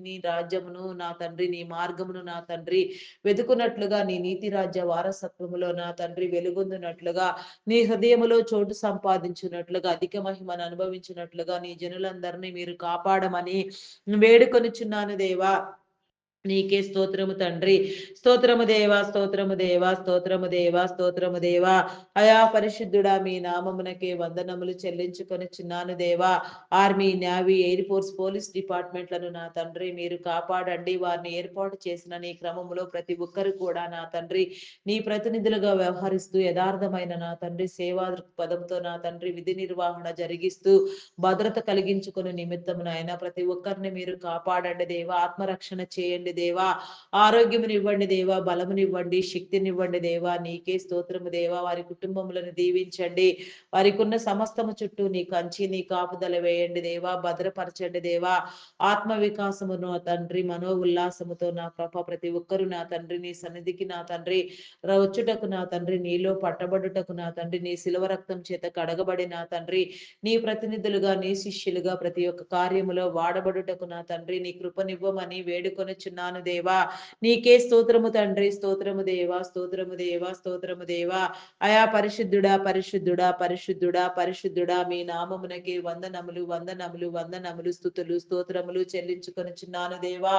నీ రాజ్యమును నా తండ్రి, నీ మార్గమును నా తండ్రి వెతుకున్నట్లుగా, నీ నీతి రాజ్య వారసత్వములో నా తండ్రి వెలుగొందునట్లుగా, నీ హృదయములో చోటు సంపాదించున్నట్లుగా, అధిక మహిమను అనుభవించినట్లుగా నీ జనులందరినీ మీరు కాపాడమని వేడుకొనుచున్నాను దేవా. నీకే స్తోత్రము తండ్రి, స్తోత్రము దేవా, స్తోత్రము దేవా, స్తోత్రము దేవా, స్తోత్రము దేవా. అయా పరిశుద్ధుడా, మీ నామమునకే వందనములు చెల్లించుకొనుచున్నాను దేవా. Army, navy, air force, police డిపార్ట్మెంట్లను నా తండ్రి మీరు కాపాడండి. వారిని ఏర్పాటు చేసిన నీ క్రమములో ప్రతి ఒక్కరు కూడా నా తండ్రి నీ ప్రతినిధులుగా వ్యవహరిస్తూ యథార్థమైన నా తండ్రి సేవా దృక్పథంతో నా తండ్రి విధి నిర్వహణ జరిగిస్తూ భద్రత కలిగించుకుని నిమిత్తము నాయన ప్రతి ఒక్కరిని మీరు కాపాడండి దేవా. ఆత్మరక్షణ చేయండి దేవా. ఆరోగ్యమునివ్వండి దేవా, బలమునివ్వండి, శక్తినివ్వండి దేవా. నీకే స్తోత్రము దేవా. వారి కుటుంబములను దీవించండి. వారికి ఉన్న సమస్తము చుట్టూ నీ కంచి, నీ కాపుదల వేయండి దేవా. భద్రపరచండి దేవా. ఆత్మ వికాసమును తండ్రి, మనో ఉల్లాసముతో నా ప్రతి ఒక్కరు నా తండ్రి నీ సన్నిధికి నా తండ్రి వచ్చుటకు నా తండ్రి, నీలో పట్టబడుటకు నా తండ్రి, నీ శిలువ రక్తం చేత కడగబడి నా తండ్రి నీ ప్రతినిధులుగా, నీ శిష్యులుగా ప్రతి ఒక్క కార్యములో వాడబడుటకు నా తండ్రి నీ కృపనివ్వమని వేడుకొనుచున్నాను దేవా. నీకే స్తోత్రము తండ్రి, స్తోత్రము దేవా, స్తోత్రము దేవా, స్తోత్రము దేవా. అయా పరిశుద్ధుడా, పరిశుద్ధుడా, పరిశుద్ధుడా, పరిశుద్ధుడా, మీ నామమునకే వందనములు, వందనములు, వందనములు, స్తుతులు, స్తోత్రములు చెల్లించుకొనుచున్నాను దేవా.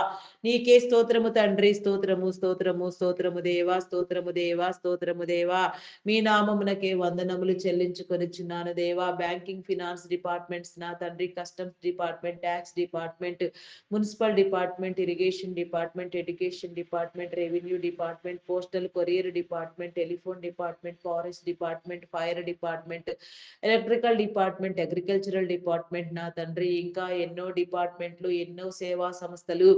నీకే స్తోత్రము తండ్రి, స్తోత్రము, స్తోత్రము, స్తోత్రము దేవా, స్తోత్రము దేవా, స్తోత్రము దేవా. మీ నామమునకే వందనములు చెల్లించుకొనుచున్నాను దేవా. బ్యాంకింగ్, ఫినాన్స్ డిపార్ట్మెంట్స్ నా తండ్రి, customs department, tax department, municipal department, irrigation department, education department, revenue department, postal courier department, telephone department, forest department, fire department, electrical department, agricultural department నా తండ్రి ఇంకా ఎన్నో డిపార్ట్మెంట్లు, ఎన్నో సేవా సంస్థలు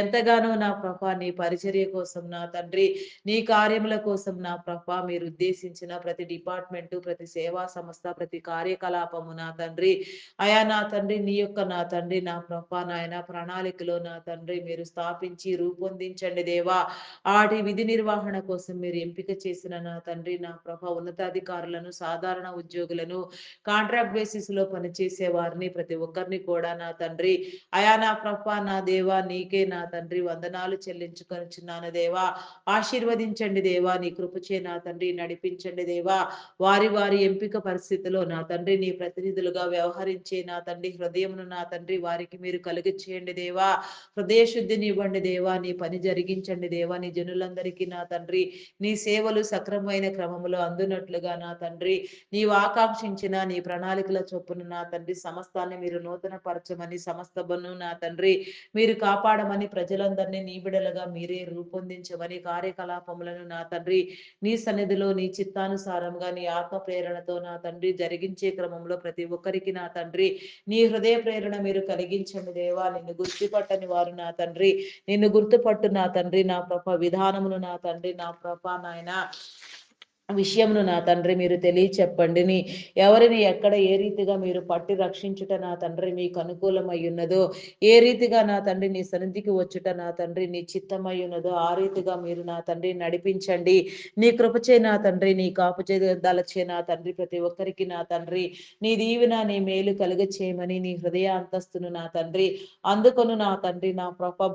ఎంతగానో నా ప్రభా నీ పరిచర్య కోసం నా తండ్రి నీ కార్యముల కోసం నా ప్రభా మీరు ఉద్దేశించిన ప్రతి డిపార్ట్మెంట్, ప్రతి సేవా సంస్థ, ప్రతి కార్యకలాపము నా తండ్రి అయా నా తండ్రి నీ యొక్క నా తండ్రి నా ప్రభా నాయన ప్రణాళికలో నా తండ్రి మీరు స్థాపించి రూపొందించండి దేవా. ఆటి విధి నిర్వహణ కోసం మీరు ఎంపిక చేసిన నా తండ్రి నా ప్రభా ఉన్నతాధికారులను, సాధారణ ఉద్యోగులను, కాంట్రాక్ట్ బేసిస్ లో పనిచేసే వారిని ప్రతి ఒక్కరిని కూడా నా తండ్రి అయా నా ప్రభా నా దేవా నీకే నా తండ్రి వందనాలు చెల్లించుకొనిచున్నాను దేవా. ఆశీర్వదించండి దేవా. నీ కృపచే నా తండ్రి నడిపించండి దేవా. వారి వారి ఎంపిక పరిస్థితిలో నా తండ్రి నీ ప్రతినిధులుగా వ్యవహరించే నా తండ్రి హృదయమును నా తండ్రి వారికి మీరు కలుగ చేయండి దేవా. హృదయ శుద్ధిని ఇవ్వండి దేవా. నీ పని జరిగించండి దేవా. నీ జనులందరికీ నా తండ్రి నీ సేవలు సక్రమమైన క్రమములో అందునట్లుగా నా తండ్రి నీవు ఆకాంక్షించిన నీ ప్రణాళికల చొప్పున నా తండ్రి సమస్తాన్ని మీరు నూతన పరచమని, సమస్తమును నా తండ్రి మీరు కాపాడమని, ప్రజలందరినీ నీ బిడలుగా మీరే రూపొందించమని, కార్యకలాపములను నా తండ్రి నీ సన్నిధిలో నీ చిత్తానుసారంగా నీ ఆత్మ ప్రేరణతో నా తండ్రి జరిగించే క్రమంలో ప్రతి ఒక్కరికి నా తండ్రి నీ హృదయ ప్రేరణ మీరు కలిగించండి దేవా. నిన్ను గుర్తుపట్టని వారు నా తండ్రి నిన్ను గుర్తుపట్టు నా తండ్రి నా విధానమును నా తండ్రి నా నాయన విషయమును నా తండ్రి మీరు తెలియచెప్పండి. ఎవరిని ఎక్కడ ఏ రీతిగా మీరు పట్టి రక్షించుట నా తండ్రి మీకు అనుకూలమై ఉన్నదో, ఏ రీతిగా నా తండ్రి నీ సన్నిధికి వచ్చుట నా తండ్రి నీ చిత్తమై ఉన్నదో ఆ రీతిగా మీరు నా తండ్రి నడిపించండి. నీ కృపచే నా తండ్రి నీ కాపుచే దళచే నా తండ్రి ప్రతి ఒక్కరికి నా తండ్రి నీ దీవెన నీ మేలు కలుగ చేయమని, నీ హృదయ అంతస్తును నా తండ్రి అందుకొను నా తండ్రి నా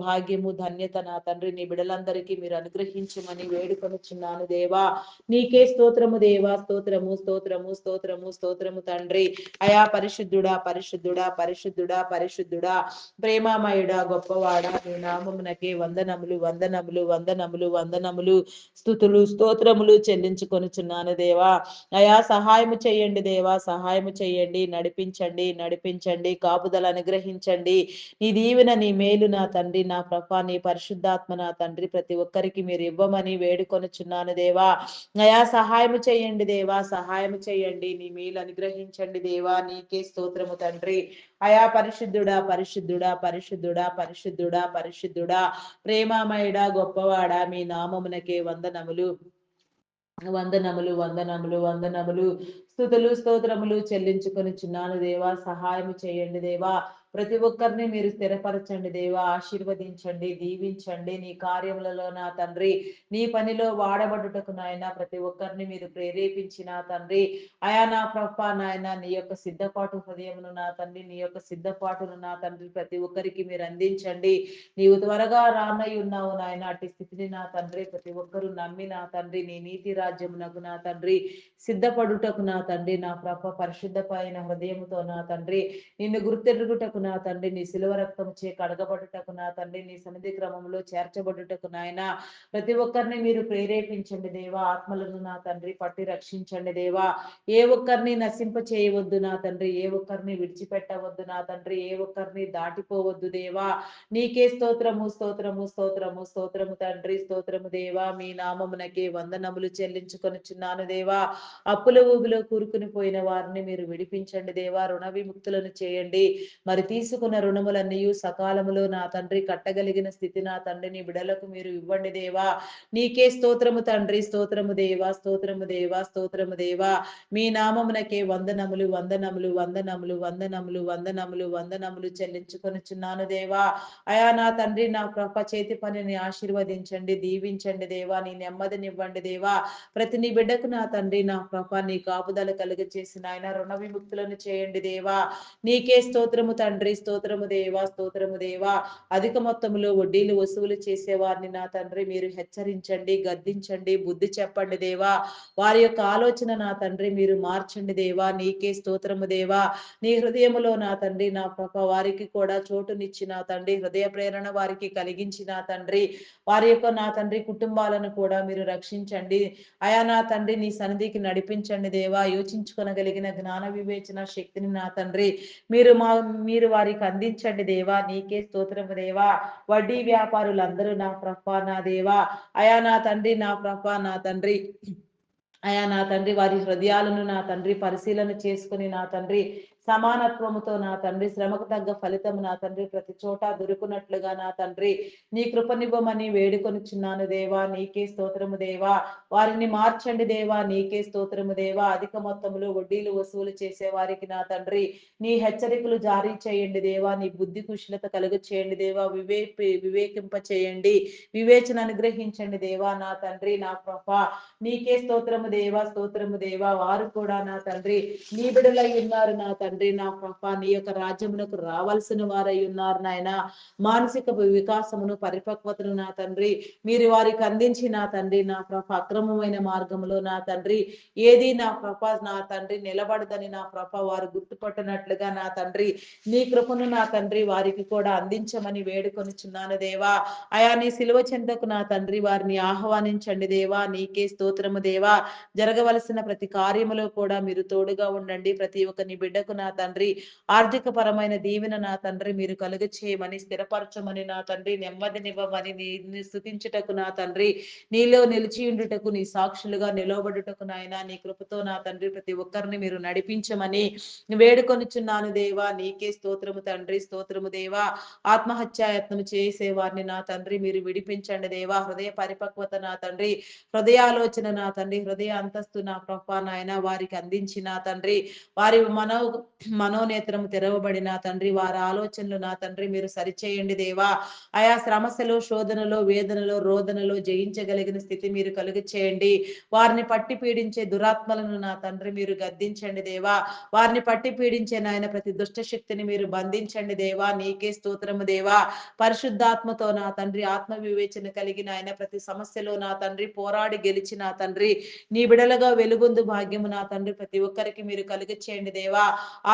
భాగ్యము ధన్యత నా తండ్రి నీ బిడలందరికీ మీరు అనుగ్రహించమని వేడుకొనుచున్నాను దేవా. నీకే నీకే స్తోత్రము దేవా, స్తోత్రము స్తోత్రము స్తోత్రము స్తోత్రము తండ్రి. అయా పరిశుద్ధుడా పరిశుద్ధుడా పరిశుద్ధుడా పరిశుద్ధుడా, ప్రేమామయుడా, గొప్పవాడా, నీ నామమునకే వందనములు వందనములు వందనములు వందనములు, స్తుతులు స్తోత్రములు చెల్లించుకొనుచున్నాను దేవా. అయా సహాయము చేయండి దేవా, సహాయము చేయండి, నడిపించండి నడిపించండి, కాపుదల అనుగ్రహించండి. నీ దీవెన నీ మేలు నా తండ్రి, నా ప్రభా, నీ పరిశుద్ధాత్మ నా తండ్రి ప్రతి ఒక్కరికి మీరు ఇవ్వమని వేడుకొనుచున్నాను దేవా. అయా సహాయము చేయండి దేవా, సహాయము చేయండి, నీ మేలు అనుగ్రహించండి దేవా. నీకే స్తోత్రము తండ్రి. అయా పరిశుద్ధుడా పరిశుద్ధుడా పరిశుద్ధుడా పరిశుద్ధుడా పరిశుద్ధుడా, ప్రేమామయుడా, గొప్పవాడా, మీ నామమునకే వందనములు వందనములు వందనములు వందనములు, స్తుతులు స్తోత్రములు చెల్లించుకొనుచున్నాను దేవా. సహాయము చేయండి దేవా. ప్రతి ఒక్కరిని మీరు స్థిరపరచండి దేవా, ఆశీర్వదించండి, దీవించండి. నీ కార్యములలో నా తండ్రి, నీ పనిలో వాడబడుటకు నాయన ప్రతి ఒక్కరిని మీరు ప్రేరేపించిన తండ్రి. అయా నా ప్రభ నాయన, నీ యొక్క సిద్ధపాటు హృదయమును నా తండ్రి, నీ యొక్క సిద్ధపాటును నా తండ్రి ప్రతి ఒక్కరికి మీరు అందించండి. నీవు త్వరగా రానై ఉన్నావు నాయన, అట్టి స్థితిని నా తండ్రి ప్రతి ఒక్కరూ నమ్మి నా తండ్రి నీ నీతి రాజ్యమునకు నా తండ్రి సిద్ధపడుటకు నా తండ్రి, నా ప్రభ పరిశుద్ధమైన హృదయముతో నా తండ్రి నిన్ను గుర్తెరుగుటకు నా తండ్రి, నీ శిలువ రక్తము చే కడగబడుటకు నా తండ్రి, నీ సన్నిధి క్రమంలో చేర్చబడుటకు నాయన ప్రతి ఒక్కరిని మీరు ప్రేరేపించండి దేవా. ఆత్మలను నా తండ్రి పట్టి రక్షించండి దేవా. ఏ ఒక్కరిని నశింప చేయవద్దు నా తండ్రి, ఏ ఒక్కరిని విడిచిపెట్టవద్దు నా తండ్రి, ఏ ఒక్కరిని దాటిపోవద్దు దేవా. నీకే స్తోత్రము స్తోత్రము స్తోత్రము స్తోత్రము తండ్రి, స్తోత్రము దేవా. మీ నామమునకే వందనములు చెల్లించుకొనుచున్నాను దేవా. అప్పుల ఊబిలో కూరుకుని పోయిన వారిని మీరు విడిపించండి దేవా, రుణ విముక్తులను చేయండి. మరి తీసుకున్న రుణములన్నీ సకాలములో నా తండ్రి కట్టగలిగిన స్థితి నా తండ్రి నీ బిడలకు మీరు ఇవ్వండి దేవా. నీకే స్తోత్రము తండ్రి, స్తోత్రము దేవా, స్తోత్రము దేవా, స్తోత్రము దేవా. మీ నామమునకే వందనములు వందనములు వందనములు వందనములు వందనములు వందనములు చెల్లించుకొనుచున్నాను దేవా. అయా నా తండ్రి, నా కృప చేతి పనిని ఆశీర్వదించండి, దీవించండి దేవా. నీ నెమ్మదినివ్వండి దేవా. ప్రతి నీ బిడ్డకు నా తండ్రి, నా కృప నీ కాపుదల కలుగ చేసిన ఆయన రుణ విముక్తులను చేయండి దేవా. నీకే స్తోత్రము తండ్రి, స్తోత్రము దేవా, స్తోత్రము దేవా. అధిక మొత్తములో వడ్డీలు వసూలు చేసేవారిని నా తండ్రి మీరు హెచ్చరించండి, గద్దించండి, బుద్ధి చెప్పండి దేవా. వారి యొక్క ఆలోచన నా తండ్రి మీరు మార్చండి దేవా. నీకే స్తోత్రము దేవా. నీ హృదయములో నా తండ్రి, నా కృప వారికి కూడా చోటునిచ్చిన తండ్రి, హృదయ ప్రేరణ వారికి కలిగించిన తండ్రి, వారి యొక్క నా తండ్రి కుటుంబాలను కూడా మీరు రక్షించండి. అయా నా తండ్రి నీ సన్నిధికి నడిపించండి దేవా. యోచించుకొనగలిగిన జ్ఞాన వివేచన శక్తిని నా తండ్రి మీరు వారికి అందించండి దేవా. నీకే స్తోత్రము దేవా. వడ్డీ వ్యాపారులందరూ నా ప్రభ నా దేవా. అయా నా తండ్రి, నా ప్రభ నా తండ్రి, అయా నా తండ్రి వారి హృదయాలను నా తండ్రి పరిశీలన చేసుకుని నా తండ్రి సమానత్వముతో నా తండ్రి శ్రమకు తగ్గ ఫలితము నా తండ్రి ప్రతి చోట దొరుకునట్లుగా నా తండ్రి నీ కృపనివ్వమని వేడుకొనిచున్నాను దేవా. నీకే స్తోత్రము దేవా. వారిని మార్చండి దేవా. నీకే స్తోత్రము దేవా. అధిక మొత్తములో వడ్డీలు వసూలు చేసే వారికి నా తండ్రి నీ హెచ్చరికలు జారీ చేయండి దేవా. నీ బుద్ధి కుశలత కలుగ చేయండి దేవా. వివేకింప చేయండి, వివేచన అనుగ్రహించండి దేవా. నా తండ్రి, నా ప్రభ నీకే స్తోత్రము దేవా, స్తోత్రము దేవా. వారు కూడా నా తండ్రి నీ బిడలై ఉన్నారు నా తండ్రి, నా ప్రభ నీ యొక్క రాజ్యమునకు రావాల్సిన వారై ఉన్నారు నాయన. మానసిక వికాసమును పరిపక్వతను నా తండ్రి మీరు వారికి అందించి నా తండ్రి, నా ప్రభ అక్రమమైన మార్గంలో నా తండ్రి ఏది నా ప్రభ నా తండ్రి నిలబడదని నా ప్రభ వారు గుర్తుపట్టినట్లుగా నా తండ్రి నీ కృపను నా తండ్రి వారికి కూడా అందించమని వేడుకొనిచున్నాను దేవా. అయా నీ సిలువ చెంతకు నా తండ్రి వారిని ఆహ్వానించండి దేవా. నీకే స్తోత్రము దేవా. జరగవలసిన ప్రతి కార్యములో కూడా మీరు తోడుగా ఉండండి. ప్రతి ఒక్క నీ బిడ్డకు నా తండ్రి ఆర్థిక పరమైన దీవెన నా తండ్రి మీరు కలుగ చేయమని, స్థిరపరచమని నా తండ్రి, నెమ్మదినివ్వమని, నీ స్తుతించుటకు నా తండ్రి నీలో నిలిచియుండుటకు, నీ సాక్షులుగా నిలవబడుటకు నాయన నీ కృపతో నా తండ్రి ప్రతి ఒక్కరిని మీరు నడిపించమని వేడుకొనిచున్నాను దేవా. నీకే స్తోత్రము తండ్రి, స్తోత్రము దేవా. ఆత్మహత్యాయత్నము చేసే వారిని నా తండ్రి మీరు విడిపించండి దేవా. హృదయ పరిపక్వత నా తండ్రి, హృదయాలోచన నా తండ్రి, హృదయ అంతస్తు నా ప్రభ నాయన వారికి అందించిన తండ్రి వారి మనో మనోనేత్రము తెరవబడిన తండ్రి, వారి ఆలోచనలు నా తండ్రి మీరు సరిచేయండి దేవా. ఆయా శ్రమస్యలో, శోధనలో, వేదనలో, రోదనలో జయించగలిగిన స్థితి మీరు కలుగ చేయండి. వారిని పట్టి పీడించే దురాత్మలను నా తండ్రి మీరు గద్దించండి దేవా. వారిని పట్టి పీడించే నాయన ప్రతి దుష్ట శక్తిని మీరు బంధించండి దేవా. నీకే స్తోత్రము దేవా. పరిశుద్ధాత్మతో నా తండ్రి ఆత్మ వివేచన కలిగిన ఆయన ప్రతి సమస్యలో నా తండ్రి పోరాడి గెలిచి నా తండ్రి నీ బిడలుగా వెలుగొందు భాగ్యము నా తండ్రి ప్రతి ఒక్కరికి మీరు కలుగ చేయండి దేవా.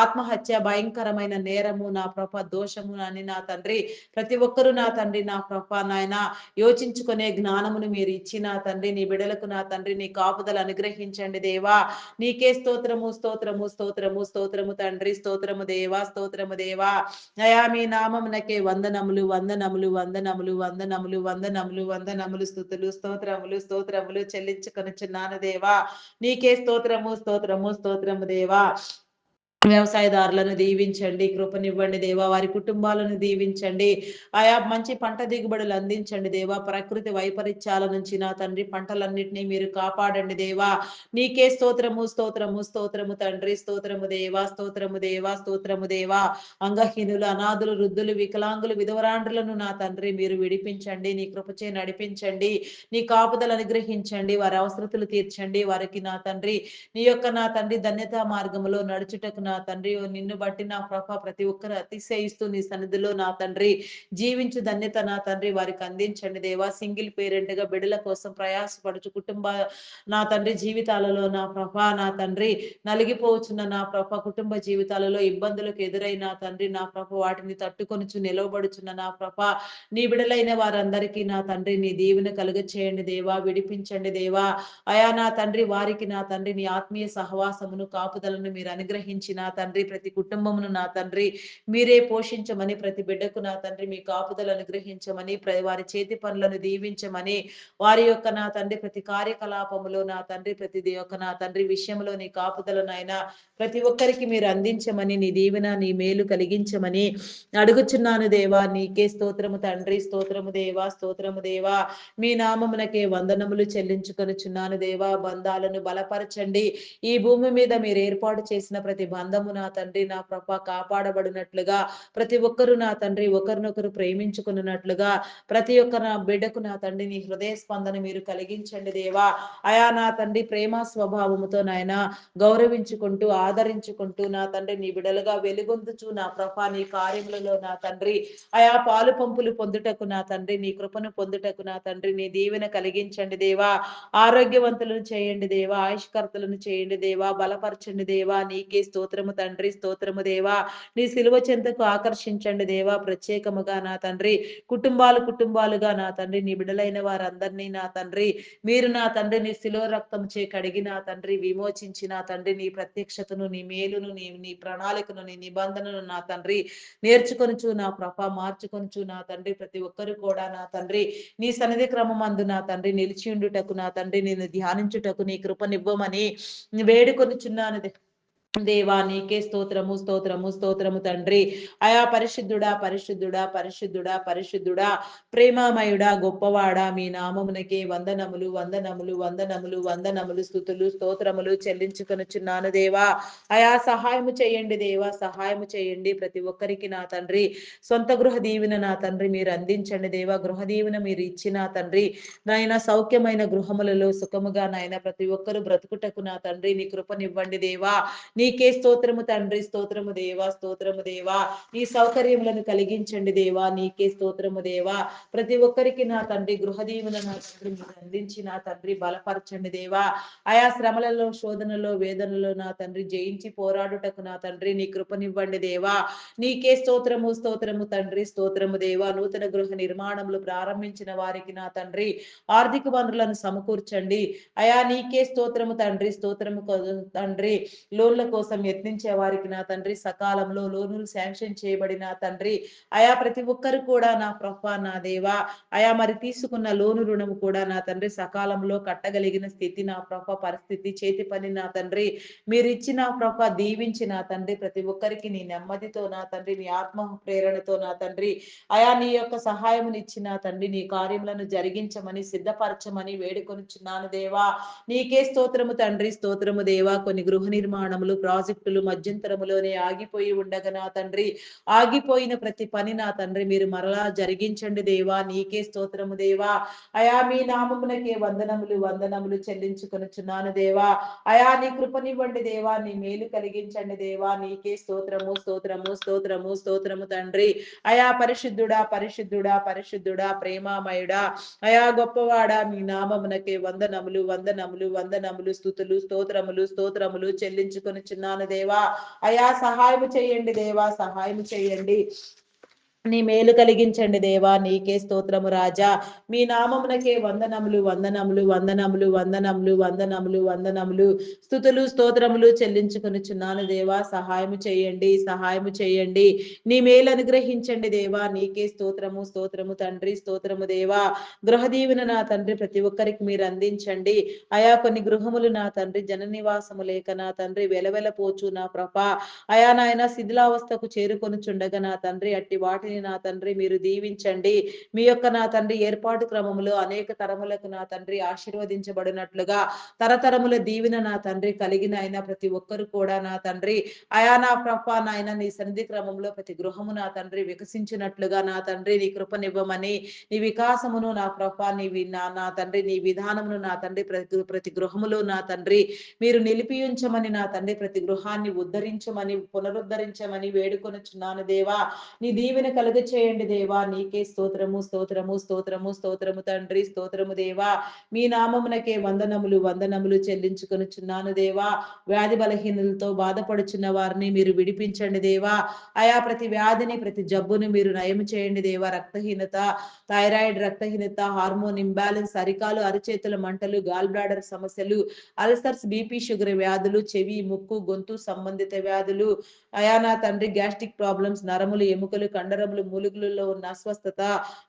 ఆత్మహత్య భయంకరమైన నేరము నా ప్రభ దోషము అని నా తండ్రి ప్రతి ఒక్కరు నా తండ్రి నా ప్రభ నాయన యోచించుకునే జ్ఞానమును మీరు ఇచ్చి నా తండ్రి నీ బిడలకు నా తండ్రి నీ కాపుదల అనుగ్రహించండి దేవా. నీకే స్తోత్రము స్తోత్రము స్తోత్రము స్తోత్రము తండ్రి స్తోత్రము దేవా స్తోత్రము దేవా. అయా మీ నామమునకే వందనములు వందనములు వందనములు వందనములు వందనములు వందనములు స్తుతులు స్తోత్రములు స్తోత్రములు చెల్లించుకొనుచున్నాను దేవా. నీకే స్తోత్రము స్తోత్రము స్తోత్రము దేవా. వ్యవసాయదారులను దీవించండి, కృపనివ్వండి దేవా. వారి కుటుంబాలను దీవించండి. ఆయా మంచి పంట దిగుబడులు అందించండి దేవా. ప్రకృతి వైపరీత్యాల నుంచి నా తండ్రి పంటలన్నిటినీ మీరు కాపాడండి దేవా. నీకే స్తోత్రము స్తోత్రము స్తోత్రము తండ్రి స్తోత్రము దేవా స్తోత్రము దేవా స్తోత్రము దేవా. అంగహీనులు అనాథులు వృద్ధులు వికలాంగులు విధవరాండ్రులను నా తండ్రి మీరు విడిపించండి. నీ కృపచే నడిపించండి. నీ కాపుదలు అనుగ్రహించండి. వారి అవసరతలు తీర్చండి. వారికి నా తండ్రి నీ యొక్క నా తండ్రి ధన్యతా మార్గములో నడుచుటకు నా తండ్రి నిన్ను బట్టి నా ప్రభ ప్రతి ఒక్కరు అతిశయిస్తూ నీ సన్నిధిలో నా తండ్రి జీవించు ధన్యత నా తండ్రి వారికి అందించండి దేవా. సింగిల్ పేరెంట్ గా బిడ్డల కోసం ప్రయాసపడుచు కుటుంబ నా తండ్రి జీవితాలలో నా ప్రభ నా తండ్రి నలిగిపోవచ్చున్న నా ప్రభ కుటుంబ జీవితాలలో ఇబ్బందులకు ఎదురైన తండ్రి నా ప్రభ వాటిని తట్టుకొనుచు నిలవబడుచున్న నా ప్రభ నీ బిడలైన వారందరికీ నా తండ్రి నీ దీవెన కలుగ చేయండి దేవా. విడిపించండి దేవా. అయా నా తండ్రి వారికి నా తండ్రి నీ ఆత్మీయ సహవాసమును కాపుదలను మీరు అనుగ్రహించి నా తండ్రి ప్రతి కుటుంబమును నా తండ్రి మీరే పోషించమని ప్రతి బిడ్డకు నా తండ్రి మీ కాపుదలు అనుగ్రహించమని వారి చేతి పనులను దీవించమని వారి యొక్క నా తండ్రి ప్రతి కార్యకలాపములో నా తండ్రి ప్రతి యొక్క నా తండ్రి విషయంలో నీ కాపుదలనైనా ప్రతి ఒక్కరికి మీరు అందించమని నీ దీవెన నీ మేలు కలిగించమని అడుగుచున్నాను దేవా. నీకే స్తోత్రము తండ్రి స్తోత్రము దేవా స్తోత్రము దేవా. మీ నామమునకే వందనములు చెల్లించుకొనుచున్నాను దేవా. బంధాలను బలపరచండి. ఈ భూమి మీద మీరు ఏర్పాటు చేసిన ప్రతి బంధము నా తండ్రి నా ప్రభ కాపాడబడినట్లుగా ప్రతి ఒక్కరు నా తండ్రి ఒకరినొకరు ప్రేమించుకున్నట్లుగా ప్రతి ఒక్క నా బిడ్డకు నా తండ్రి నీ హృదయ స్పందన మీరు కలిగించండి దేవా. అయా నా తండ్రి ప్రేమ స్వభావముతో నాయన గౌరవించుకుంటూ ఆదరించుకుంటూ నా తండ్రి నీ బిడలుగా వెలుగొందుచు నా ప్రభ నీ కార్యములలో నా తండ్రి అయా పాలు పంపులు పొందుటకు నా తండ్రి నీ కృపను పొందుటకు నా తండ్రి నీ దీవెన కలిగించండి దేవా. ఆరోగ్యవంతులను చేయండి దేవా. ఆయుష్కర్తలను చేయండి దేవా. బలపరచండి దేవా. నీకే స్తోత్రము తండ్రి స్తోత్రము దేవా. నీ సిలువ చెంతకు ఆకర్షించండి దేవా. ప్రత్యేకముగా నా తండ్రి కుటుంబాలుగా నా తండ్రి నీ బిడలైన వారందరినీ నా తండ్రి మీరు నా తండ్రి నీ శిలువ రక్తం చే కడిగి నా తండ్రి విమోచించి నా తండ్రి నీ ప్రత్యక్షతను నీ మేలును నీ నీ ప్రణాళికను నీ నిబంధనను నా తండ్రి నేర్చుకొనుచు నా ప్రభ మార్చుకొనుచు నా తండ్రి ప్రతి ఒక్కరు కూడా నా తండ్రి నీ సన్నిధి క్రమమందు నా తండ్రి నిలిచియుండుటకు నా తండ్రి నేను ధ్యానించుటకు నీ కృపనివ్వమని వేడుకొనుచున్నాను దేవా. నీకే స్తోత్రము స్తోత్రము స్తోత్రము తండ్రి. అయా పరిశుద్ధుడా పరిశుద్ధుడా పరిశుద్ధుడా పరిశుద్ధుడా ప్రేమమయుడా గొప్పవాడా మీ నామమునకే వందనములు వందనములు వందనములు వందనములు స్తుతులు స్తోత్రములు చెల్లించుకొనుచున్నాను దేవా. అయా సహాయము చేయండి దేవా. సహాయము చేయండి ప్రతి ఒక్కరికి నా తండ్రి సొంత గృహ దీవెన నా తండ్రి మీరు అందించండి దేవా. గృహ దీవెన మీరు ఇచ్చిన తండ్రి నాయన సౌఖ్యమైన గృహములలో సుఖముగా నాయన ప్రతి ఒక్కరు బ్రతుకుటకు నా తండ్రి నీ కృపనివ్వండి దేవా. నీకే స్తోత్రము తండ్రి స్తోత్రము దేవా స్తోత్రము దేవా. నీ సౌకర్యములను కలిగించండి దేవా. నీకే స్తోత్రము దేవా. ప్రతి ఒక్కరికి నా తండ్రి గృహ దీవెన నా తండ్రి మీరు అందించి నా తండ్రి బలపరచండి దేవా. ఆయా శ్రమలలో శోధనలో వేదనలో నా తండ్రి జయించి పోరాడుటకు నా తండ్రి నీ కృపనివ్వండి దేవా. నీకే స్తోత్రము స్తోత్రము తండ్రి స్తోత్రము దేవా. నూతన గృహ నిర్మాణములు ప్రారంభించిన వారికి నా తండ్రి ఆర్థిక వనరులను సమకూర్చండి. అయా నీకే స్తోత్రము తండ్రి స్తోత్రము తండ్రి. లోన్ల కోసం యత్నించే వారికి నా తండ్రి సకాలంలో లోనులు శాంక్షన్ చేయబడిన తండ్రి అయా ప్రతి ఒక్కరు కూడా నా ప్రభ నా దేవా. అయా మరి తీసుకున్న లోను రుణము కూడా నా తండ్రి సకాలంలో కట్టగలిగిన స్థితి నా ప్రభ పరిస్థితి చేతి పని నా తండ్రి మీరు ఇచ్చిన ప్రభ దీవించి నా తండ్రి ప్రతి ఒక్కరికి నీ నెమ్మదితో నా తండ్రి నీ ఆత్మ ప్రేరణతో నా తండ్రి అయా నీ యొక్క సహాయమునిచ్చిన తండ్రి నీ కార్యములను జరిగించమని సిద్ధపరచమని వేడుకొనుచున్నాను దేవా. నీకే స్తోత్రము తండ్రి స్తోత్రము దేవా. కొన్ని గృహ నిర్మాణములు ప్రాజెక్టులు మధ్యంతరములోనే ఆగిపోయి ఉండగా నా తండ్రి, ఆగిపోయిన ప్రతి పని నా తండ్రి మీరు మరలా జరిగించండి దేవా. నీకే స్తోత్రము దేవా. అయా మీ నామమునకే వందనములు వందనములు చెల్లించుకొనుచున్నాను దేవా. అయా నీ కృపనివ్వండి దేవా. నీ మేలు కలిగించండి దేవా. నీకే స్తోత్రము స్తోత్రము స్తోత్రము స్తోత్రము తండ్రి. అయా పరిశుద్ధుడా పరిశుద్ధుడా పరిశుద్ధుడా ప్రేమామయుడా, అయా గొప్పవాడా, మీ నామమునకే వందనములు వందనములు వందనములు స్తుతులు స్తోత్రములు స్తోత్రములు చెల్లించుకొనుచున్నాను దేవా. అయా సహాయము చేయండి దేవా, సహాయము చేయండి. నీ మేలు కలిగించండి దేవా. నీకే స్తోత్రము రాజా. మీ నామమునకే వందనములు వందనములు వందనములు వందనములు వందనములు వందనములు స్తుతులు స్తోత్రములు చెల్లించుకొనుచున్నాను దేవా. సహాయము చేయండి, సహాయము చేయండి. నీ మేలు అనుగ్రహించండి దేవా. నీకే స్తోత్రము స్తోత్రము తండ్రి, స్తోత్రము దేవా. గృహ దీవెన నా తండ్రి ప్రతి ఒక్కరికి మీరు అందించండి. అయా కొన్ని గృహములు నా తండ్రి జన నివాసము లేక నా తండ్రి వెలవెలపోచు నా ప్రభ, అయా నాయన శిథిలావస్థకు చేరుకొనుచుండగా నా తండ్రి అట్టి వాటిని నా తండ్రి మీరు దీవించండి. మీ యొక్క నా తండ్రి ఏర్పాటు క్రమములో అనేక తరములకు నా తండ్రి ఆశీర్వదించబడినట్లుగా తరతరముల దీవెన నా తండ్రి కలిగిన అయిన ప్రతి ఒక్కరు కూడా నా తండ్రి అయా నా ప్రభ నాయన నీ సన్నిధి క్రమంలో ప్రతి గృహము నా తండ్రి వికసించినట్లుగా నా తండ్రి నీ కృపనివ్వమని, నీ వికాసమును నా ప్రభ నా తండ్రి నీ విధానమును నా తండ్రి ప్రతి గృహములో నా తండ్రి మీరు నిలిపియుంచమని నా తండ్రి ప్రతి గృహాన్ని ఉద్ధరించమని పునరుద్ధరించమని వేడుకొనుచున్నాను దేవా. నీ దీవెన కలుగ చేయండి దేవా. నీకే స్తోత్రము స్తోత్రము స్తోత్రము స్తోత్రము తండ్రి, స్తోత్రము దేవా. మీ నామమునకే వందనములు వందనములు చెల్లించుకొనుచున్నాను దేవా. వ్యాధి బలహీనలతో బాధపడుచున్న వారిని మీరు విడిపించండి దేవా. అయా ప్రతి వ్యాధిని ప్రతి జబ్బును మీరు నయం చేయండి దేవా. రక్తహీనత, థైరాయిడ్ రక్తహీనత, హార్మోన్ ఇంబ్యాలెన్స్, అరికాలు అరిచేతుల మంటలు, గాల్ బ్లాడర్ సమస్యలు, అల్సర్స్, బీపీ, షుగర్ వ్యాధులు, చెవి ముక్కు గొంతు సంబంధిత వ్యాధులు, అయా నా తండ్రి గ్యాస్ట్రిక్ ప్రాబ్లమ్స్, నరములు ఎముకలు కండరములు మూలుగులలో ఉన్న అస్వస్థత,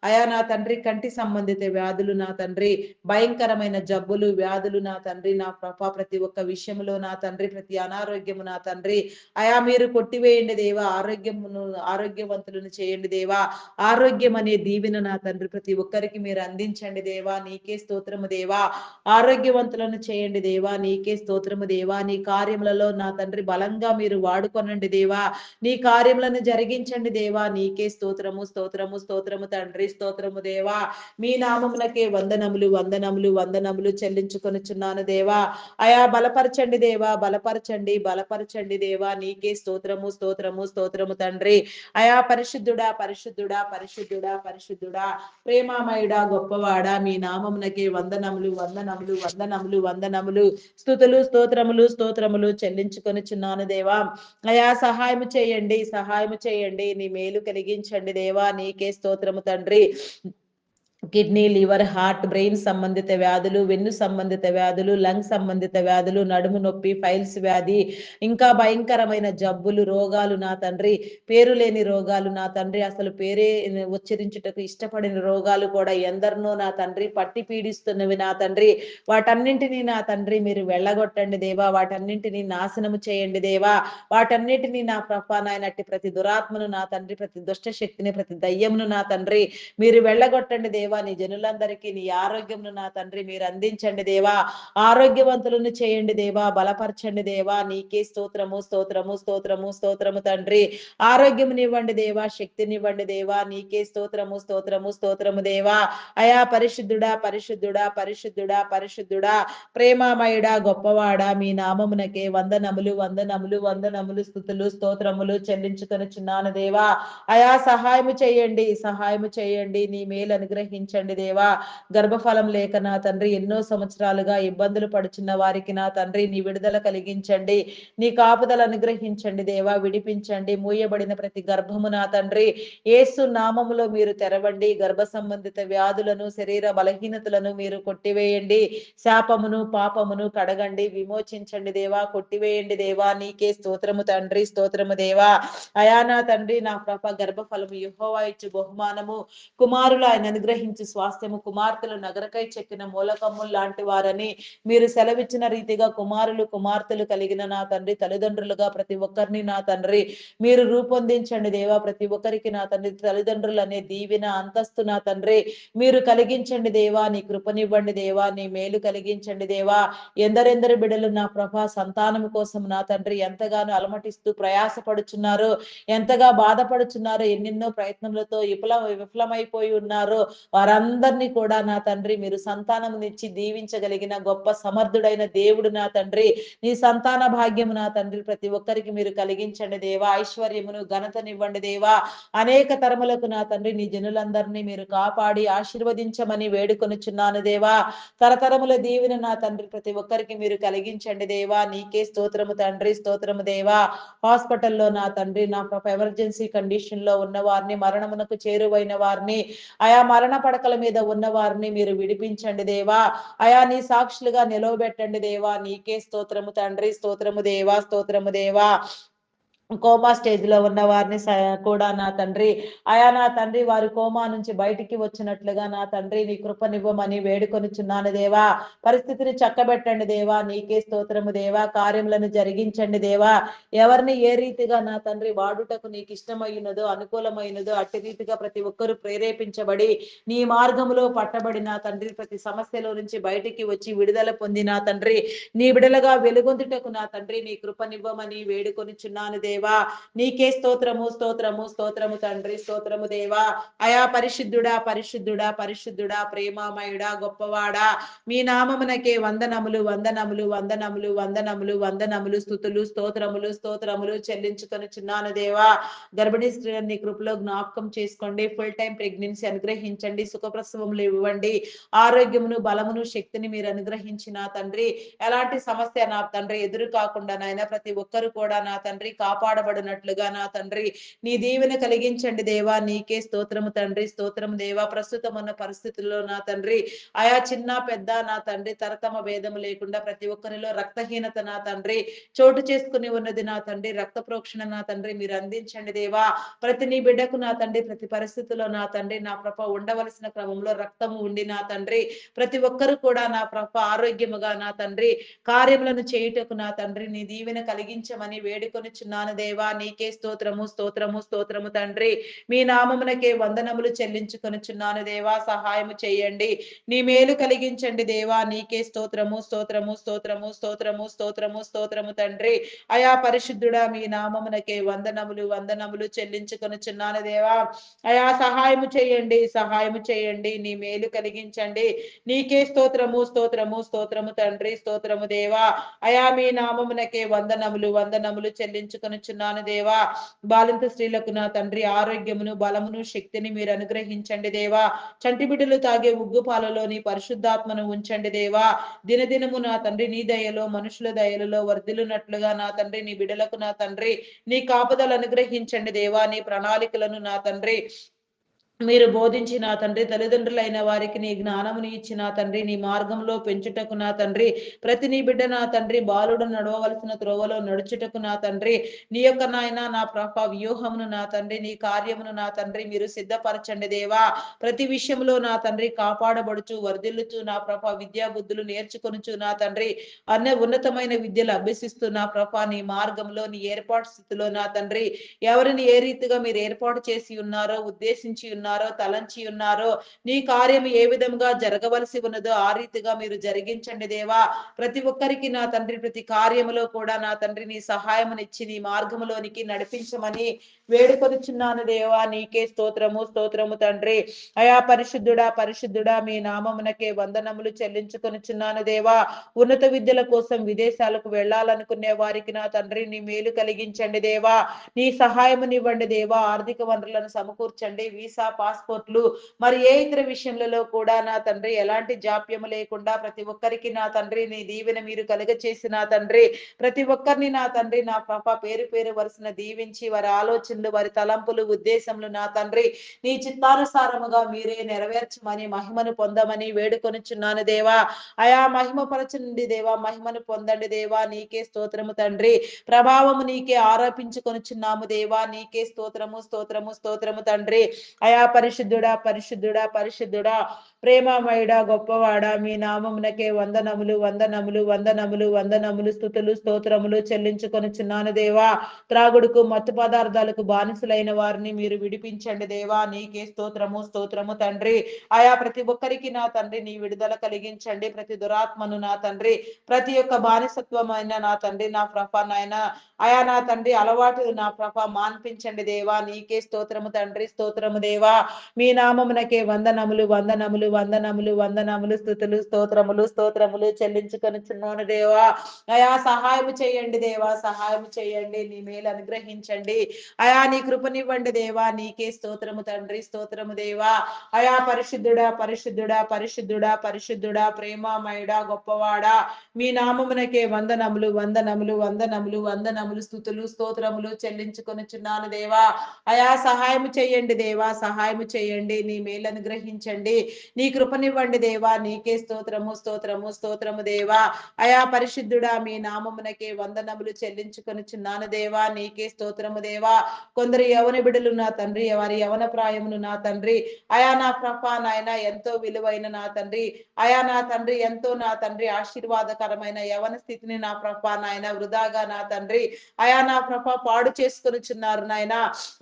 అయా నా తండ్రి కంటి సంబంధిత వ్యాధులు నా తండ్రి భయంకరమైన జబ్బులు వ్యాధులు నా తండ్రి నా ప్రభ ప్రతి ఒక్క విషయంలో నా తండ్రి ప్రతి అనారోగ్యము నా తండ్రి అయా మీరు కొట్టివేయండి దేవా. ఆరోగ్యమును ఆరోగ్యవంతులను చేయండి దేవా. ఆరోగ్యం అనే దీవెన నా తండ్రి ప్రతి ఒక్కరికి మీరు అందించండి దేవా. నీకే స్తోత్రము దేవా. ఆరోగ్యవంతులను చేయండి దేవా. నీకే స్తోత్రము దేవా. నీ కార్యములలో నా తండ్రి బలంగా మీరు వాడుకొనండి దేవా. నీ కార్యములను జరిగించండి దేవా. నీకే స్తోత్రము స్తోత్రము స్తోత్రము తండ్రి, స్తోత్రము దేవా. మీ నామమునకే వందనములు వందనములు వందనములు చెల్లించుకొనుచున్నాను దేవా. అయా బలపరచండి దేవా. బలపరచండి బలపరచండి దేవా. నీకే స్తోత్రము స్తోత్రము స్తోత్రము తండ్రి. అయా పరిశుద్ధుడా పరిశుద్ధుడా పరిశుద్ధుడా పరిశుద్ధుడా ప్రేమామయుడా గొప్పవాడా, మీ నామమునకే వందనములు వందనములు వందనములు వందనములు స్తుతులు స్తోత్రములు స్తోత్రములు చెల్లించుకొనుచున్నాను దేవా. అయా సహాయము చేయండి, సహాయము చేయండి. నీ మేలు కలిగించండి దేవా. నీకే స్తోత్రము తండ్రి. కిడ్నీ, లివర్, హార్ట్, బ్రెయిన్ సంబంధిత వ్యాధులు, వెన్ను సంబంధిత వ్యాధులు, లంగ్ సంబంధిత వ్యాధులు, నడుము నొప్పి, ఫైల్స్ వ్యాధి, ఇంకా భయంకరమైన జబ్బులు రోగాలు నా తండ్రి పేరు లేని రోగాలు నా తండ్రి అసలు పేరే ఉచ్చరించుటకు ఇష్టపడిన రోగాలు కూడా ఎందరినో నా తండ్రి పట్టి పీడిస్తున్నవి నా తండ్రి. వాటన్నింటినీ నా తండ్రి మీరు వెళ్ళగొట్టండి దేవా. వాటన్నింటినీ నాశనము చేయండి దేవా. వాటన్నిటినీ నా ప్రభ నాయనట్టి ప్రతి దురాత్మను నా తండ్రి ప్రతి దుష్ట శక్తిని ప్రతి దయ్యమును నా తండ్రి మీరు వెళ్ళగొట్టండి దేవా. నీ జనులందరికీ నీ ఆరోగ్యమును నా తండ్రి మీరు అందించండి దేవా. ఆరోగ్యవంతులను చేయండి దేవా. బలపరచండి దేవా. నీకే స్తోత్రము స్తోత్రము స్తోత్రము స్తోత్రము తండ్రి. ఆరోగ్యమునివ్వండి దేవా. శక్తినివ్వండి దేవా. నీకే స్తోత్రము స్తోత్రము స్తోత్రము దేవా. అయా పరిశుద్ధుడా పరిశుద్ధుడా పరిశుద్ధుడా పరిశుద్ధుడా ప్రేమామయుడా గొప్పవాడా, మీ నామమునకే వందనములు వందనములు వందనములు స్తుతులు స్తోత్రములు చెల్లించుకొనుచున్నాను దేవా. అయా సహాయము చేయండి, సహాయము చేయండి. నీ మేలు అనుగ్రహించండి దేవా. గర్భఫలం లేక నా తండ్రి ఎన్నో సంవత్సరాలుగా ఇబ్బందులు పడుచున్న వారికి నా తండ్రి నీ విడుదల కలిగించండి. నీ కాపుదల అనుగ్రహించండి దేవా. విడిపించండి. మూయబడిన ప్రతి గర్భము నా తండ్రి యేసు నామములో మీరు తెరవండి. గర్భ సంబంధిత వ్యాధులను శరీర బలహీనతలను మీరు కొట్టివేయండి. శాపమును పాపమును కడగండి. విమోచించండి దేవా. కొట్టివేయండి దేవా. నీకే స్తోత్రము తండ్రి, స్తోత్రము దేవా. అయా నా తండ్రి నా ప్రభ గర్భఫలము యెహోవా ఇచ్చు బహుమానము. కుమారులు ఆయన అనుగ్రహించు అనుగ్రహించు స్వాస్థ్యము, కుమార్తెలు నగరకై చెక్కిన మూలకమ్ములు లాంటి వారని మీరు సెలవిచ్చిన రీతిగా కుమారులు కుమార్తెలు కలిగిన నా తండ్రి తల్లిదండ్రులుగా ప్రతి ఒక్కరిని నా తండ్రి మీరు రూపొందించండి దేవా. ప్రతి ఒక్కరికి నా తండ్రి తల్లిదండ్రులు అనే దీవెన అంతస్తు నా తండ్రి మీరు కలిగించండి దేవా. నీ కృపనివ్వండి దేవా. నీ మేలు కలిగించండి దేవా. ఎందరెందరు బిడ్డలు నా ప్రభా సంతానం కోసం నా తండ్రి ఎంతగానో అలమటిస్తూ ప్రయాసపడుచున్నారు, ఎంతగా బాధపడుచున్నారు, ఎన్నెన్నో ప్రయత్నములతో విఫలమైపోయి ఉన్నారు. వారందరినీ కూడా నా తండ్రి మీరు సంతానమునిచ్చి దీవించగలిగిన గొప్ప సమర్థుడైన దేవుడు నా తండ్రి. నీ సంతాన భాగ్యము నా తండ్రి ప్రతి ఒక్కరికి మీరు కలిగించండి దేవా. ఐశ్వర్యమును ఘనతనివ్వండి దేవా. అనేక తరములకు నా తండ్రి నీ జనులందరినీ మీరు కాపాడి ఆశీర్వదించమని వేడుకొనుచున్నాను దేవా. తరతరముల దీవెన నా తండ్రి ప్రతి ఒక్కరికి మీరు కలిగించండి దేవా. నీకే స్తోత్రము తండ్రి, స్తోత్రము దేవా. హాస్పిటల్లో నా తండ్రి నా ఎమర్జెన్సీ కండిషన్ లో ఉన్న వారిని, మరణమునకు చేరువైన వారిని, ఆయా మరణ పడకల మీద ఉన్న వారిని మీరు విడిపించండి దేవా. ఆయా నీ సాక్షులుగా నిలవబెట్టండి దేవా. నీకే స్తోత్రము తండ్రి, స్తోత్రము దేవా, స్తోత్రము దేవా. కోమా స్టేజ్ లో ఉన్న వారిని కూడా నా తండ్రి ఆయా నా తండ్రి వారి కోమా నుంచి బయటికి వచ్చినట్లుగా నా తండ్రి నీ కృపనివ్వమని వేడుకొనిచున్నాను దేవా. పరిస్థితిని చక్కబెట్టండి దేవా. నీకే స్తోత్రము దేవా. కార్యములను జరిగించండి దేవా. ఎవరిని ఏ రీతిగా నా తండ్రి వాడుటకు నీకు ఇష్టమైనదో అనుకూలమైనదో అట్టి రీతిగా ప్రతి ఒక్కరూ ప్రేరేపించబడి నీ మార్గములో పట్టబడి నా తండ్రి ప్రతి సమస్యలో నుంచి బయటికి వచ్చి విడుదల పొంది నా తండ్రి నీ బిడలగా వెలుగొందుటకు నా తండ్రి నీ కృపనివ్వమని వేడుకొనిచున్నాను దేవా. నీకే స్తోత్రము, స్తోత్రము, స్తోత్రము తండ్రి, స్తోత్రము దేవా. అయా పరిశుద్ధుడా, పరిశుద్ధుడా, పరిశుద్ధుడా, ప్రేమామయుడా, గొప్పవాడా, మీ నామమునకే వందనములు, వందనములు, వందనములు, వందనములు, వందనములు, స్తుతులు, స్తోత్రములు, స్తోత్రములు చెల్లించుకొనుచున్నాను దేవా. గర్భిణీ స్త్రీలను నీ కృపలో జ్ఞాపకం చేసుకోండి. ఫుల్ టైం ప్రెగ్నెన్సీ అనుగ్రహించండి. సుఖప్రసవములు ఇవ్వండి. ఆరోగ్యమును, బలమును, శక్తిని మీరు అనుగ్రహించిన తండ్రి ఎలాంటి సమస్య నా తండ్రి ఎదురు కాకుండా నాయన ప్రతి ఒక్కరు కూడా నా తండ్రి కాపాడబడినట్లుగా నా తండ్రి నీ దీవెన కలిగించండి దేవా. నీకే స్తోత్రము తండ్రి, స్తోత్రము దేవా. ప్రస్తుతం ఉన్న పరిస్థితుల్లో నా తండ్రి ఆయా చిన్న పెద్ద నా తండ్రి తరతమ భేదము లేకుండా ప్రతి ఒక్కరిలో రక్తహీనత నా తండ్రి చోటు చేసుకుని ఉన్నది నా తండ్రి. రక్త ప్రోక్షణ నా తండ్రి మీరు అందించండి దేవా. ప్రతి నీ బిడ్డకు నా తండ్రి ప్రతి పరిస్థితుల్లో నా తండ్రి నా ప్రభ ఉండవలసిన క్రమంలో రక్తము ఉండి నా తండ్రి ప్రతి ఒక్కరు కూడా నా ప్రభ ఆరోగ్యముగా నా తండ్రి కార్యములను చేయుటకు నా తండ్రి నీ దీవెన కలిగించమని వేడుకొనుచున్నాను దేవా. నీకే స్తోత్రము, స్తోత్రము, స్తోత్రము తండ్రి. మీ నామమునకే వందనములు చెల్లించుకొనుచున్నాను దేవా. సహాయము చేయండి. నీ మేలు కలిగించండి దేవా. నీకే స్తోత్రము, స్తోత్రము, స్తోత్రము, స్తోత్రము, స్తోత్రము, స్తోత్రము తండ్రి. అయా పరిశుద్ధుడా మీ నామమునకే వందనములు, వందనములు చెల్లించుకొనుచున్నాను దేవా. అయా సహాయము చేయండి, సహాయము చేయండి. నీ మేలు కలిగించండి. నీకే స్తోత్రము, స్తోత్రము, స్తోత్రము తండ్రి, స్తోత్రము దేవా. అయా మీ నామమునకే వందనములు, వందనములు చెల్లించుకొనుచున్నాను దేవా. బాలింత స్త్రీలకు నా తండ్రి ఆరోగ్యమును, బలమును, శక్తిని మీరు అనుగ్రహించండి దేవా. చంటి బిడ్డలు తాగే ఉగ్గు పాలలోని పరిశుద్ధాత్మను ఉంచండి దేవా. దినదినము నా తండ్రి నీ దయలో మనుషుల దయలలో వర్ధిల్లునట్లుగా నా తండ్రి నీ బిడ్డలకు నా తండ్రి నీ కాపుదలు అనుగ్రహించండి దేవా. నీ ప్రణాళికలను నా తండ్రి మీరు బోధించి నా తండ్రి తల్లిదండ్రులైన వారికి నీ జ్ఞానముని ఇచ్చి నా తండ్రి నీ మార్గంలో పెంచుటకు నా తండ్రి ప్రతి నీ బిడ్డ నా తండ్రి బాలుడు నడవవలసిన త్రోవలో నడుచుటకు నా తండ్రి నీ యొక్క నాయన నా వ్యూహమును నా తండ్రి నీ కార్యమును నా తండ్రి మీరు సిద్ధపరచండి దేవా. ప్రతి విషయంలో నా తండ్రి కాపాడబడుచు వర్ధిల్లుచు నా విద్యా బుద్ధులు నేర్చుకొనుచు నా తండ్రి ఉన్నతమైన విద్యలు అభ్యసిస్తూ నా నీ మార్గంలో నీ ఏర్పాటు స్థితిలో నా తండ్రి ఎవరిని ఏ రీతిగా మీరు ఏర్పాటు చేసి ఉన్నారో ఉద్దేశించి ఉన్నారో తలంచి ఉన్నారో నీ కార్యం ఏ విధంగా జరగవలసి ఉన్నదో ఆ రీతిగా మీరు జరిగించండి దేవా. ప్రతి ఒక్కరికి నా తండ్రి ప్రతి కార్యములో కూడా నా తండ్రి నీ సహాయమునిచ్చి నీ మార్గములోనికి నడిపించమని వేడుకొనుచున్నాను దేవా. నీకే స్తోత్రము, స్తోత్రము తండ్రి. అయా పరిశుద్ధుడా, పరిశుద్ధుడా మీ నామమునకే వందనములు చెల్లించుకొనుచున్నాను దేవా. ఉన్నత విద్యల కోసం విదేశాలకు వెళ్ళాలనుకునే వారికి నా తండ్రి నీ మేలు కలిగించండి దేవా. నీ సహాయమునివ్వండి దేవా. ఆర్థిక వనరులను సమకూర్చండి. వీసా, పాస్పోర్ట్లు మరి ఏ ఇతర విషయములలో కూడా నా తండ్రి ఎలాంటి జాప్యము లేకుండా ప్రతి ఒక్కరికి నా తండ్రి నీ దీవెన మీరు కలుగచేసి నా తండ్రి ప్రతి ఒక్కరిని నా తండ్రి నా పేరు పేరు వరుసన దీవించి వారి ఆలోచనలు వారి తలంపులు ఉద్దేశములు నా తండ్రి నీ చిత్తానుసారముగా మీరే నెరవేర్చమని మహిమను పొందమని వేడుకొనుచున్నాను దేవా. అయా మహిమ పరచండి దేవా. మహిమను పొందండి దేవా. నీకే స్తోత్రము తండ్రి. ప్రభావము నీకే ఆరోపించుకొనుచున్నాము దేవా. నీకే స్తోత్రము, స్తోత్రము, స్తోత్రము తండ్రి. అయా పరిశుద్ధుడా పరిశుద్ధుడా పరిశుద్ధుడా ప్రేమమయుడా గొప్పవాడా మీ నామమునకే వందనములు వందనములు వందనములు వందనములు స్తుతులు స్తోత్రములు చెల్లించుకొనుచున్నాను దేవా. త్రాగుడుకు మత్తు పదార్థాలకు బానిసలైన వారిని మీరు విడిపించండి దేవా. నీకే స్తోత్రము స్తోత్రము తండ్రి. ఆయా ప్రతి ఒక్కరికి నా తండ్రి నీ విడుదల కలిగించండి. ప్రతి దురాత్మను నా తండ్రి, ప్రతి ఒక్క బానిసత్వమైన నా తండ్రి నా ప్రభ నాయన ఆయా నా తండ్రి అలవాటు నా ప్రభ మాన్పించండి దేవా. నీకే స్తోత్రము తండ్రి స్తోత్రము దేవా. మీ నామమునకే వందనములు వందనములు వందనములు వందనములు స్తుతులు స్తోత్రములు స్తోత్రములు చెల్లించుకొనుచున్నాను దేవా. అయా సహాయం చేయండి దేవా, సహాయం చేయండి. నీ మేలు అనుగ్రహించండి అయా. నీ కృపనివ్వండి దేవా. నీకే స్తోత్రము తండ్రి స్తోత్రము దేవా. అయా పరిశుద్ధుడా పరిశుద్ధుడా పరిశుద్ధుడా పరిశుద్ధుడా ప్రేమమయుడా గొప్పవాడా మీ నామమునకే వందనములు వందనములు వందనములు వందనములు స్తుతులు స్తోత్రములు చెల్లించుకొనుచున్నాను దేవా. అయా సహాయం చేయండి దేవా, సహాయం చేయండి. నీ మేలు అనుగ్రహించండి. నీ కృపనివ్వండి దేవా. నీకే స్తోత్రము స్తోత్రము స్తోత్రము దేవా. అయా పరిశుద్ధుడా మీ నామమునకే వందనములు చెల్లించుకొనుచున్నాను దేవా. నీకే స్తోత్రము దేవా. కొందరు యవన బిడ్డలు నా తండ్రి, వారి యవన ప్రాయమును నా తండ్రి అయా నా ప్రభా నాయన ఎంతో విలువైన నా తండ్రి అయా నా తండ్రి ఎంతో నా తండ్రి ఆశీర్వాదకరమైన యవన స్థితిని నా ప్రభా నాయన వృధాగా నా తండ్రి అయా నా ప్రభా పాడు చేసుకొనుచున్నారు నాయన.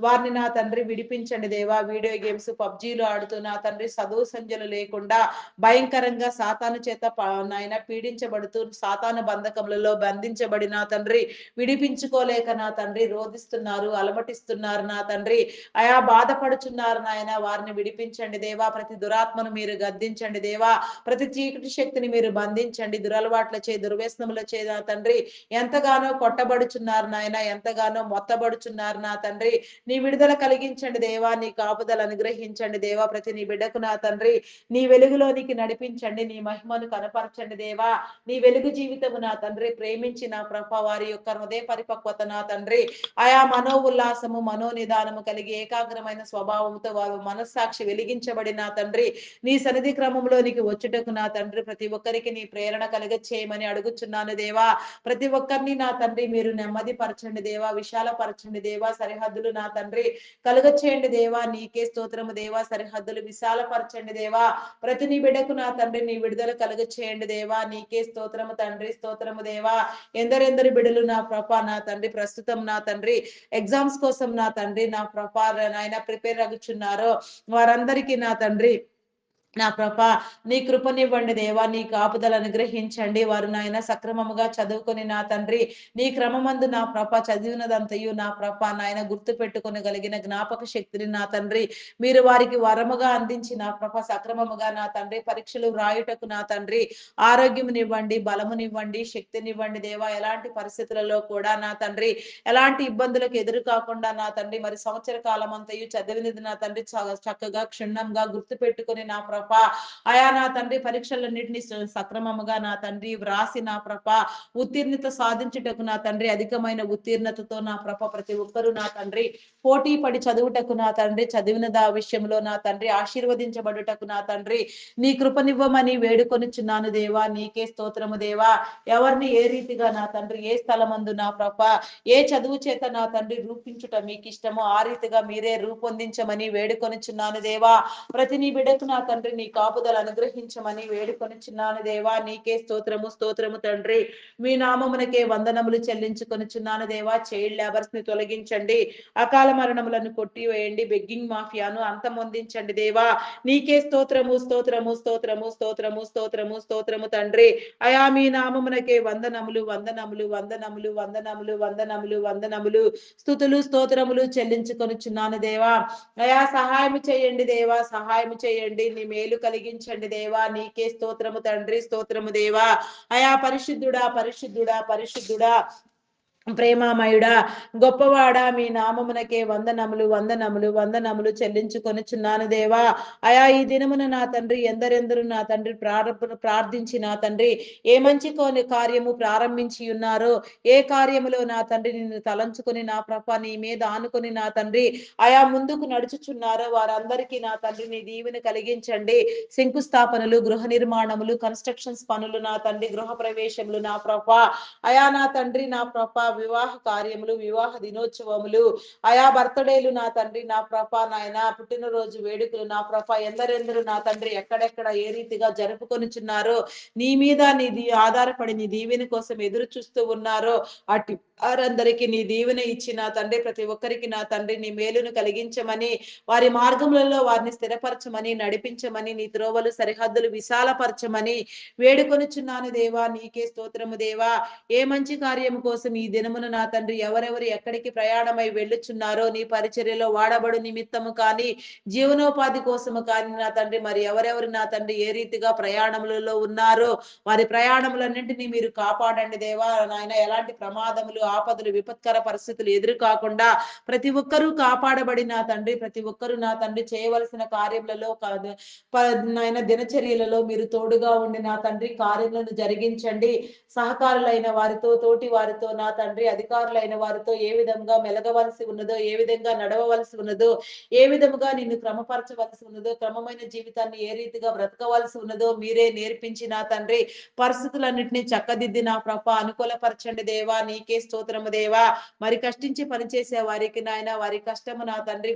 వారిని నా తండ్రి విడిపించండి దేవా. వీడియో గేమ్స్ పబ్జీలు ఆడుతూ నా తండ్రి చదువు సంధ్యలు లేకుండా భయంకరంగా సాతాను చేత నాయన పీడించబడుతూ సాతాను బంధకములలో బంధించబడి నా తండ్రి విడిపించుకోలేక నా తండ్రి రోధిస్తున్నారు, అలమటిస్తున్నారు నా తండ్రి అయా బాధపడుచున్నారు నాయన. వారిని విడిపించండి దేవా. ప్రతి దురాత్మను మీరు గద్దించండి దేవా. ప్రతి చీకటి శక్తిని మీరు బంధించండి. దురలవాట్ల చే దుర్వ్యసనముల చే నా తండ్రి ఎంతగానో కొట్టబడుచున్నారు నాయన, ఎంతగానో మొత్తబడుచున్నారు నా తండ్రి. నీ విడుదల కలిగించండి దేవా. నీ కాపుదల అనుగ్రహించండి దేవా. ప్రతి నీ బిడ్డకు నా తండ్రి నీ వెలుగులోనికి నడిపించండి. నీ మహిమను కనపరచండి దేవా. నీ వెలుగు జీవితము నా తండ్రి ప్రేమించి నా ప్రభ వారి యొక్క హృదయ పరిపక్వత నా తండ్రి ఆయా మనో ఉల్లాసము మనోనిదానము కలిగి ఏకాగ్రమైన స్వభావంతో వారు మనస్సాక్షి వెలిగించబడి నా తండ్రి నీ సన్నిధి క్రమంలోనికి వచ్చుటకు నా తండ్రి ప్రతి ఒక్కరికి నీ ప్రేరణ కలుగ చేయమని అడుగుచున్నాను దేవా. ప్రతి ఒక్కరిని నా తండ్రి మీరు నెమ్మది పరచండి దేవా, విశాల పరచండి దేవా. సరిహద్దులు నా తండ్రి కలుగ చేయండి దేవా. నీకే స్తోత్రము దేవా. సరిహద్దులు విశాల పరచండి దేవా. ప్రతి నీ బిడ్డకు నా తండ్రి నీ విడుదల కలుగ చేయండి దేవా. నీకే స్తోత్రము తండ్రి స్తోత్రము దేవా. ఎందరెందరి బిడ్డలు నా ప్రభ నా తండ్రి ప్రస్తుతం నా తండ్రి ఎగ్జామ్స్ కోసం నా తండ్రి నా ప్రభ నాయన ప్రిపేర్ అగుచున్నారో వారందరికీ నా తండ్రి నా ప్రభ నీ కృపనివ్వండి దేవా. నీ కాపుదల అనుగ్రహించండి. వారు నాయన సక్రమముగా చదువుకొని నా తండ్రి నీ క్రమమందు నా ప్రభ చదివినదంతయు నా ప్రభ నాయన గుర్తు పెట్టుకొనగలిగిన జ్ఞాపక శక్తిని నా తండ్రి మీరు వారికి వరముగా అందించి నా ప్రభ సక్రమముగా నా తండ్రి పరీక్షలు వ్రాయుటకు నా తండ్రి ఆరోగ్యమునివ్వండి, బలమునివ్వండి, శక్తినివ్వండి దేవా. ఎలాంటి పరిస్థితులలో కూడా నా తండ్రి ఎలాంటి ఇబ్బందులకు ఎదురు కాకుండా నా తండ్రి మరి సంవత్సర కాలం అంతయు చదివినది నా తండ్రి చక్కగా క్షుణ్ణంగా గుర్తు పెట్టుకొని నా ప్రభ ఆయా నా తండ్రి పరీక్షలన్నింటినీ సక్రమముగా నా తండ్రి వ్రాసి నా ప్రభ ఉత్తీర్ణత సాధించుటకు నా తండ్రి అధికమైన ఉత్తీర్ణతతో నా ప్రభ ప్రతి ఒక్కరూ నా తండ్రి పోటీ పడి చదువుటకు నా తండ్రి చదివిన విషయంలో నా తండ్రి ఆశీర్వదించబడుటకు నా తండ్రి నీ కృపనివ్వమని వేడుకొనిచున్నాను దేవా. నీకే స్తోత్రము దేవా. ఎవరిని ఏ రీతిగా నా తండ్రి ఏ స్థలమందు నా ప్రభ ఏ చదువు చేత నా తండ్రి రూపించుట మీకు ఇష్టమో ఆ రీతిగా మీరే రూపొందించమని వేడుకొనిచున్నాను దేవా. ప్రతి నీ బిడ్డకు నా తండ్రి నీ కాపుదల అనుగ్రహించమని వేడుకొనిచున్నాను దేవా. నీకే స్తోత్రము స్తోత్రము తండ్రి. మీ నామమునకే వందనములు చెల్లించుకొనిచున్నాను దేవా. చైల్డ్ లేబర్స్ ని తొలగించండి. అకాల మరణములను కొట్టివేయండి. బెగ్గింగ్ మాఫియాను అంతమొందించండి దేవా. నీకే స్తోత్రము స్తోత్రము స్తోత్రము స్తోత్రము స్తోత్రము స్తోత్రము తండ్రి. అయా మీ నామమునకే వందనములు వందనములు వందనములు వందనములు వందనములు వందనములు స్తుతులు స్తోత్రములు చెల్లించుకొనిచున్నాను దేవా. అయా సహాయం చేయండి దేవా, సహాయం చేయండి. నీ మేలు కలిగించండి దేవా. నీకే స్తోత్రము తండ్రి స్తోత్రము దేవా. అయా పరిశుద్ధుడా పరిశుద్ధుడా పరిశుద్ధుడా ప్రేమామయుడా గొప్పవాడా మీ నామమునకే వందనములు వందనములు వందనములు చెల్లించుకొనిచున్నాను దేవా. అయా ఈ దినమున నా తండ్రి ఎందరెందరు నా తండ్రి ప్రార్థించి నా తండ్రి ఏ మంచి కార్యము ప్రారంభించి ఉన్నారో ఏ కార్యములో నా తండ్రి నిన్ను తలంచుకొని నా ప్రభ నీ మీద ఆనుకొని నా తండ్రి అయా ముందుకు నడుచుచున్నారో వారందరికీ నా తండ్రి నీ దీవెన కలిగించండి. శంకుస్థాపనలు, గృహ నిర్మాణములు, కన్స్ట్రక్షన్స్ పనులు నా తండ్రి గృహ ప్రవేశములు నా ప్రభ అయా నా తండ్రి నా ప్రభ వివాహ కార్యములు, వివాహ దినోత్సవములు, ఆయా బర్త్‌డేలు నా తండ్రి, నా ప్రభ నాయన పుట్టినరోజు వేడుకలు నా ప్రభ ఎందరెందరు నా తండ్రి ఎక్కడెక్కడ ఏ రీతిగా జరుపుకొనుచున్నారో, నీ మీద ఆధారపడి నీ దీవెన కోసం ఎదురు చూస్తూ ఉన్నారో, అటు వారందరికి నీ దీవెన ఇచ్చి నా తండ్రి ప్రతి ఒక్కరికి నా తండ్రి నీ మేలును కలిగించమని, వారి మార్గములలో వారిని స్థిరపరచమని, నడిపించమని, నీ త్రోవలు సరిహద్దులు విశాలపరచమని వేడుకొనుచున్నాను దేవా. నీకే స్తోత్రము దేవా. ఏ మంచి కార్యము కోసం ఈ దినమున నా తండ్రి ఎవరెవరు ఎక్కడికి ప్రయాణమై వెళ్ళుచున్నారో నీ పరిచర్యలో వాడబడు నిమిత్తము కానీ, జీవనోపాధి కోసము కానీ నా తండ్రి మరి ఎవరెవరు నా తండ్రి ఏ రీతిగా ప్రయాణములలో ఉన్నారో వారి ప్రయాణములన్నింటినీ మీరు కాపాడండి దేవా. నాయన ఎలాంటి ప్రమాదములు, ఆపదలు, విపత్కర పరిస్థితులు ఎదురు కాకుండా ప్రతి ఒక్కరూ కాపాడబడి నా తండ్రి ప్రతి ఒక్కరూ నా తండ్రి చేయవలసిన కార్యములలో నాయన దినచర్యలలో మీరు తోడుగా ఉండి నా తండ్రి కార్యములను జరిగించండి. సహకారులైన వారితో, తోటి వారితో నా తండ్రి అధికారులైన వారితో ఏ విధంగా మెలగవలసి ఉన్నదో, ఏ విధంగా నడవవలసి ఉన్నదో, ఏ విధముగా నిన్ను క్రమపరచవలసి ఉన్నదో, క్రమమైన జీవితాన్ని ఏ రీతిగా బ్రతకవలసి ఉన్నదో మీరే నేర్పించి నా తండ్రి పరిస్థితులన్నిటిని చక్కదిద్ది నా ప్రభ అనుకూలపరచండి దేవా. నీకే స్తోత్రము దేవా. మరి కష్టించి పనిచేసే వారికి నాయన వారి కష్టము నా తండ్రి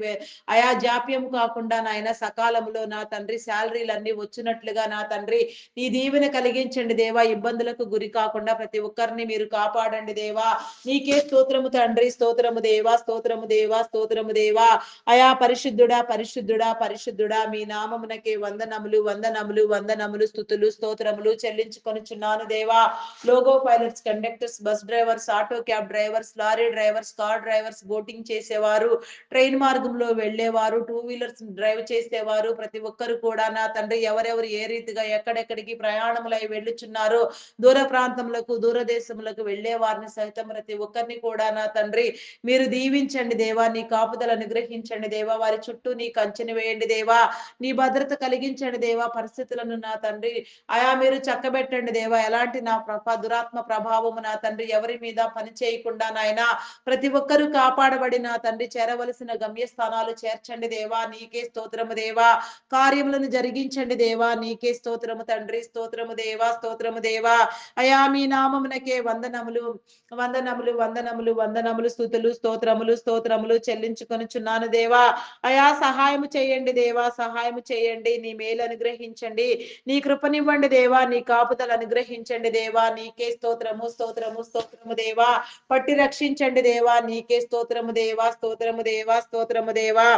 ఆయా జాప్యం కాకుండా నాయన సకాలంలో నా తండ్రి శాలరీలన్నీ వచ్చినట్లుగా నా తండ్రి నీ దీవెన కలిగించండి దేవా. ఇబ్బందులకు గురి కాకుండా ప్రతి ఒక్కరిని మీరు కాపాడండి దేవా. నీకే స్తోత్రము తండ్రి. స్తోత్రము దేవా. స్తోత్రము దేవా. స్తోత్రము దేవా. అయా పరిశుద్ధుడా, పరిశుద్ధుడా, పరిశుద్ధుడా మీ నామమునకే వందనములు, వందనములు, వందనములు, స్తుతులు, స్తోత్రములు చెల్లించుకొనుచున్నాను దేవా. Logo pilots, conductors, bus drivers, auto cab drivers, lorry drivers, car drivers, boating చేసేవారు, ట్రైన్ మార్గంలో వెళ్ళేవారు, టూ వీలర్స్ డ్రైవ్ చేసేవారు, ప్రతి ఒక్కరు కూడా నా తండ్రి ఎవరెవరు ఏ రీతిగా ఎక్కడెక్కడికి ప్రయాణములై వెళ్ళుచున్నారో, దూర ప్రాంతములకు, దూరదేశములకు వెళ్ళే వారిని సైతం ప్రతి ఒక్కరిని కూడా నా తండ్రి మీరు దీవించండి దేవా. నీ కాపుదల అనుగ్రహించండి దేవా. వారి చుట్టూ నీ కంచెని వేయండి దేవా. నీ భద్రత కలిగించండి దేవా. పరిస్థితులను నా తండ్రి అయా మీరు చక్కబెట్టండి దేవా. ఎలాంటి నా దురాత్మ ప్రభావము నా తండ్రి ఎవరి మీద పని చేయకుండా నాయన ప్రతి ఒక్కరూ కాపాడబడి నా తండ్రి చేరవలసిన గమ్యస్థానాలు చేర్చండి దేవా. నీకే స్తోత్రము దేవా. కార్యములను జరిగించండి దేవా. నీకే స్తోత్రము తండ్రి. స్తోత్రము దేవా. స్తోత్రము దేవా. అయా మీ నామమునకే వందనములు, వందనములు, వందనములు, వందనములు, స్తుతులు, స్తోత్రములు, స్తోత్రములు చెల్లించుకొనుచున్నాను దేవా. అయా సహాయము చేయండి దేవా. సహాయము చేయండి. నీ మేలు అనుగ్రహించండి. నీ కృపనివ్వండి దేవా. నీ కాపుదల అనుగ్రహించండి దేవా. నీకే స్తోత్రము, స్తోత్రము, స్తోత్రము దేవా. పట్టి రక్షించండి దేవా. నీకే స్తోత్రము దేవా. స్తోత్రము దేవా. స్తోత్రము దేవా.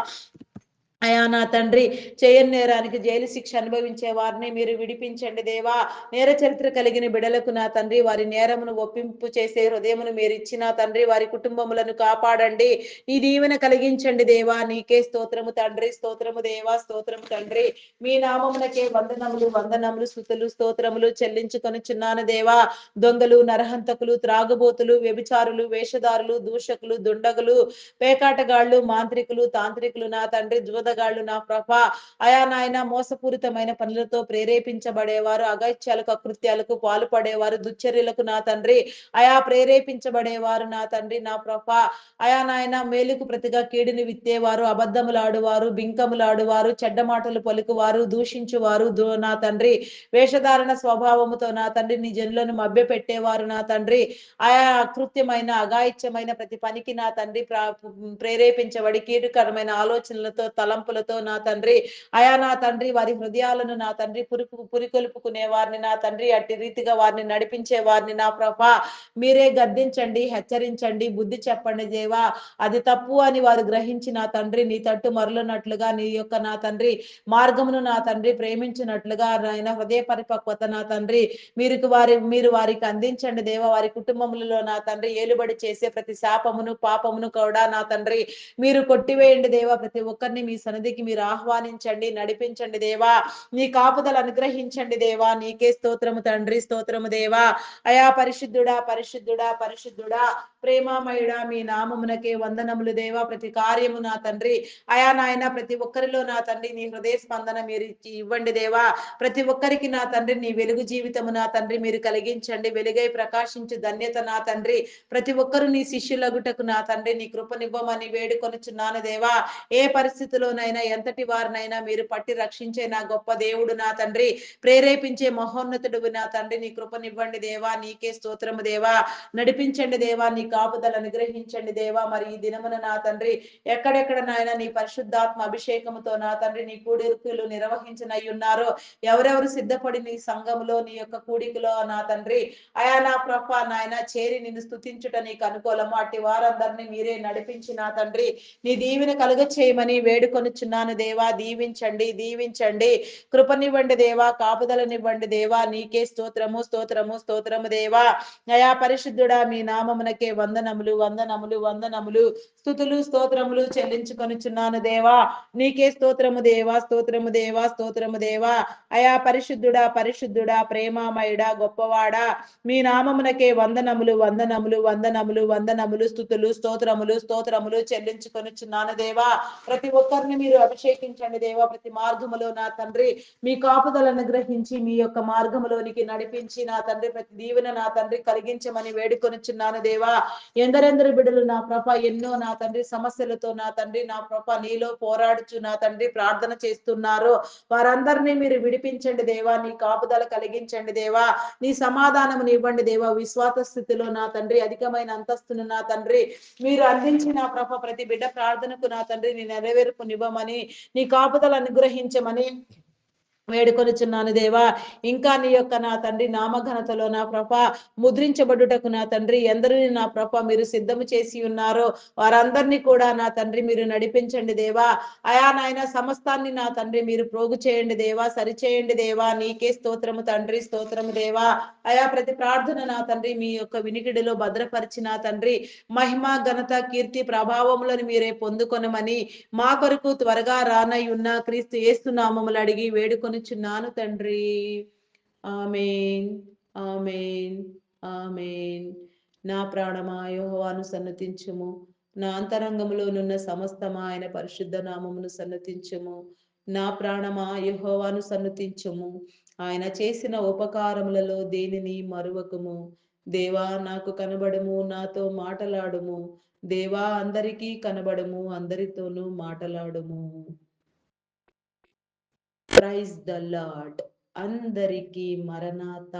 అయా నా తండ్రి చేయని నేరానికి జైలు శిక్ష అనుభవించే వారిని మీరు విడిపించండి దేవా. నేర చరిత్ర కలిగిన బిడలకు నా తండ్రి వారి నేరమును ఒప్పింపు చేసే హృదయమును మీరు ఇచ్చిన తండ్రి వారి కుటుంబములను కాపాడండి. నీ దీవెన కలిగించండి దేవా. నీకే స్తోత్రము తండ్రి. స్తోత్రము దేవా. స్తోత్రము తండ్రి. మీ నామమునకే వందనములు, వందనములు, స్తుతులు, స్తోత్రములు చెల్లించుకొనుచున్నాను దేవా. దొంగలు, నరహంతకులు, త్రాగుబోతులు, వ్యభిచారులు, వేషధారులు, దూషకులు, దుండగులు, పేకాటగాళ్ళు, మాంత్రికులు, తాంత్రికులు నా తండ్రి జూదగాళ్ళు నా ప్రభ అయా నాయన మోసపూరితమైన పనులతో ప్రేరేపించబడేవారు, అగత్యాలకు అకృత్యాలకు పాల్పడేవారు, దుశ్చర్యలకు నా తండ్రి అయా ప్రేరేపించబడేవారు నా తండ్రి నా ప్రభ అయా నాయన మేలుకు ప్రతిగా కీడుని విత్తేవారు, అబద్ధములాడువారు, బింకములాడువారు, చెడ్డ మాటలు పలుకువారు, దూషించువారు నా తండ్రి వేషధారణ స్వభావముతో నా తండ్రి నీ జనులను మభ్యపెట్టేవారు నా తండ్రి ఆయా అకృత్యమైన అఘాయిత్యమైన ప్రతి పనికి నా తండ్రి ప్రేరేపించబడి కీడుకరమైన ఆలోచనలతో తలంపులతో నా తండ్రి అయా నా తండ్రి వారి హృదయాలను నా తండ్రి పురికొల్పుకునే వారిని నా తండ్రి అట్టి రీతిగా వారిని నడిపించే వారిని నా ప్రభ మీరే గద్దించండి, హెచ్చరించండి, బుద్ధి చెప్పండి దేవా. అది తప్పు అని వారు గ్రహించి నా తండ్రి నీ తట్టు మరలునట్లుగా నీ యొక్క నా తండ్రి మార్గమును నా తండ్రి ప్రేమించినట్లుగా నాయన హృదయ పరిపక్వత నా తండ్రి మీరు వారికి అందించండి దేవా. వారి కుటుంబములలో నా తండ్రి ఏలుబడి చేసే ప్రతి శాపమును పాపమును కూడా నా తండ్రి మీరు కొట్టివేయండి దేవా. ప్రతి ఒక్కరిని మీ సన్నిధికి మీరు ఆహ్వానించండి, నడిపించండి దేవా. నీ కాపుదల అనుగ్రహించండి దేవా. నీకే స్తోత్రము తండ్రి. స్తోత్రము దేవా. అయా పరిశుద్ధుడా, పరిశుద్ధుడా, పరిశుద్ధుడా, ప్రేమామయుడా మీ నామమునకే వందనములు దేవా. ప్రతి కార్యము నా తండ్రి అయా నాయన ప్రతి ఒక్కరిలో నా తండ్రి నీ హృదయ స్పందన మీరు ఇవ్వండి దేవా. ప్రతి ఒక్కరికి నా తండ్రి నీ వెలుగు జీవితము నా తండ్రి మీరు కలిగించండి. వెలుగై ప్రకాశించు ధన్యత నా తండ్రి ప్రతి ఒక్కరు నీ శిష్యులగుటకు నా తండ్రి నీ కృపనివ్వమని వేడుకొనుచున్నాను దేవా. ఏ పరిస్థితిలో సమయంలోనైనా ఎంతటి వారినైనా మీరు పట్టి రక్షించే నా గొప్ప దేవుడు నా తండ్రి, ప్రేరేపించే మహోన్నతుడు నా తండ్రి, నీ కృపనివ్వండి దేవా, నీకే స్తోత్రము దేవా. నడిపించండి దేవా, నీ కాపుదల అనుగ్రహించండి దేవా. మరి ఈ దినమున నా తండ్రి ఎక్కడెక్కడ నాయన నీ పరిశుద్ధాత్మ అభిషేకముతో నా తండ్రి నీ కూడికలు నిర్వహించనయ్యున్నారో, ఎవరెవరు సిద్ధపడి నీ సంఘములో నీ యొక్క కూడికలో నా తండ్రి అయా నా ప్రభ నాయన చేరి నిన్ను స్తుతించుట నీకు అనుకూలము, అట్టి వారందరినీ మీరే నడిపించి నా తండ్రి నీ దీవెన కలుగ చేయమని వేడుకొనుచున్నాను దేవా. దీవించండి, దీవించండి, కృపనివ్వండి దేవా, కాపుదలనివ్వండి దేవా. నీకే స్తోత్రము, స్తోత్రము, స్తోత్రము దేవా. అయా పరిశుద్ధుడా, మీ నామమునకే వందనములు, వందనములు, వందనములు, స్తుతులు, స్తోత్రములు చెల్లించుకొనుచున్నాను దేవా. నీకే స్తోత్రము దేవా, స్తోత్రము దేవా, స్తోత్రము దేవా. అయా పరిశుద్ధుడా, పరిశుద్ధుడా, ప్రేమామయుడా, గొప్పవాడా, మీ నామమునకే వందనములు, వందనములు, వందనములు, వందనములు, స్తుతులు, స్తోత్రములు, స్తోత్రములు చెల్లించుకొనుచున్నాను దేవా. ప్రతి ఒక్కరిని మీరు అభిషేకించండి దేవా. ప్రతి మార్గములో నా తండ్రి మీ కాపుదలను గ్రహించి మీ యొక్క మార్గములోనికి నడిపించి నా తండ్రి ప్రతి దీవెన నా తండ్రి కలిగించమని వేడుకొనుచున్నాను దేవా. ఎందరెందరు బిడ్డలు నా ప్రభ ఎన్నో నా తండ్రి సమస్యలతో నా తండ్రి నా ప్రభ నీలో పోరాడుచు నా తండ్రి ప్రార్థన చేస్తున్నారు. వారందరినీ మీరు విడిపించండి దేవా. నీ కాపుదల కలిగించండి దేవా. నీ సమాధానమును ఇవ్వండి దేవా. విశ్వాస స్థితిలో నా తండ్రి అధికమైన అంతస్తును నా తండ్రి మీరు అందించి నా ప్రభ ప్రతి బిడ్డ ప్రార్థనకు నా తండ్రి నీ నెరవేర్పునివ్వమని, నీ కాపుదల అనుగ్రహించమని వేడుకొనుచున్నాను దేవా. ఇంకా నీ యొక్క నా తండ్రి నామఘనతలో నా ప్రభ ముద్రించబడుటకు నా తండ్రి ఎందరిని నా ప్రభ మీరు సిద్ధము చేసి ఉన్నారో వారందరినీ కూడా నా తండ్రి మీరు నడిపించండి దేవా. అయా నాయన సమస్తాన్ని నా తండ్రి మీరు ప్రోగు చేయండి దేవా, సరిచేయండి దేవా. నీకే స్తోత్రము తండ్రి, స్తోత్రము దేవా. అయా ప్రతి ప్రార్థన నా తండ్రి మీ యొక్క వినికిడిలో భద్రపరిచి నా తండ్రి మహిమ, ఘనత, కీర్తి, ప్రభావములను మీరే పొందుకొనమని మా కొరకు త్వరగా రానయ్యున్న క్రీస్తు యేసు నామములు అడిగి వేడుకొనుచున్నాను తండ్రి. ఆమేన్, ఆమేన్, ఆమేన్. నా ప్రాణమా యెహోవాను సన్నతించుము, నా అంతరంగములోనున్న సమస్తమా ఆయన పరిశుద్ధ నామమును సన్నతించుము. నా ప్రాణమా యెహోవాను సన్నతించుము, ఆయన చేసిన ఉపకారములలో దేనిని మరువకుము. దేవా నాకు కనబడుము, నాతో మాటలాడుము. దేవా అందరికీ కనబడుము, అందరితోనూ మాటలాడుము. Praise the lord. అందరికీ మరణాత.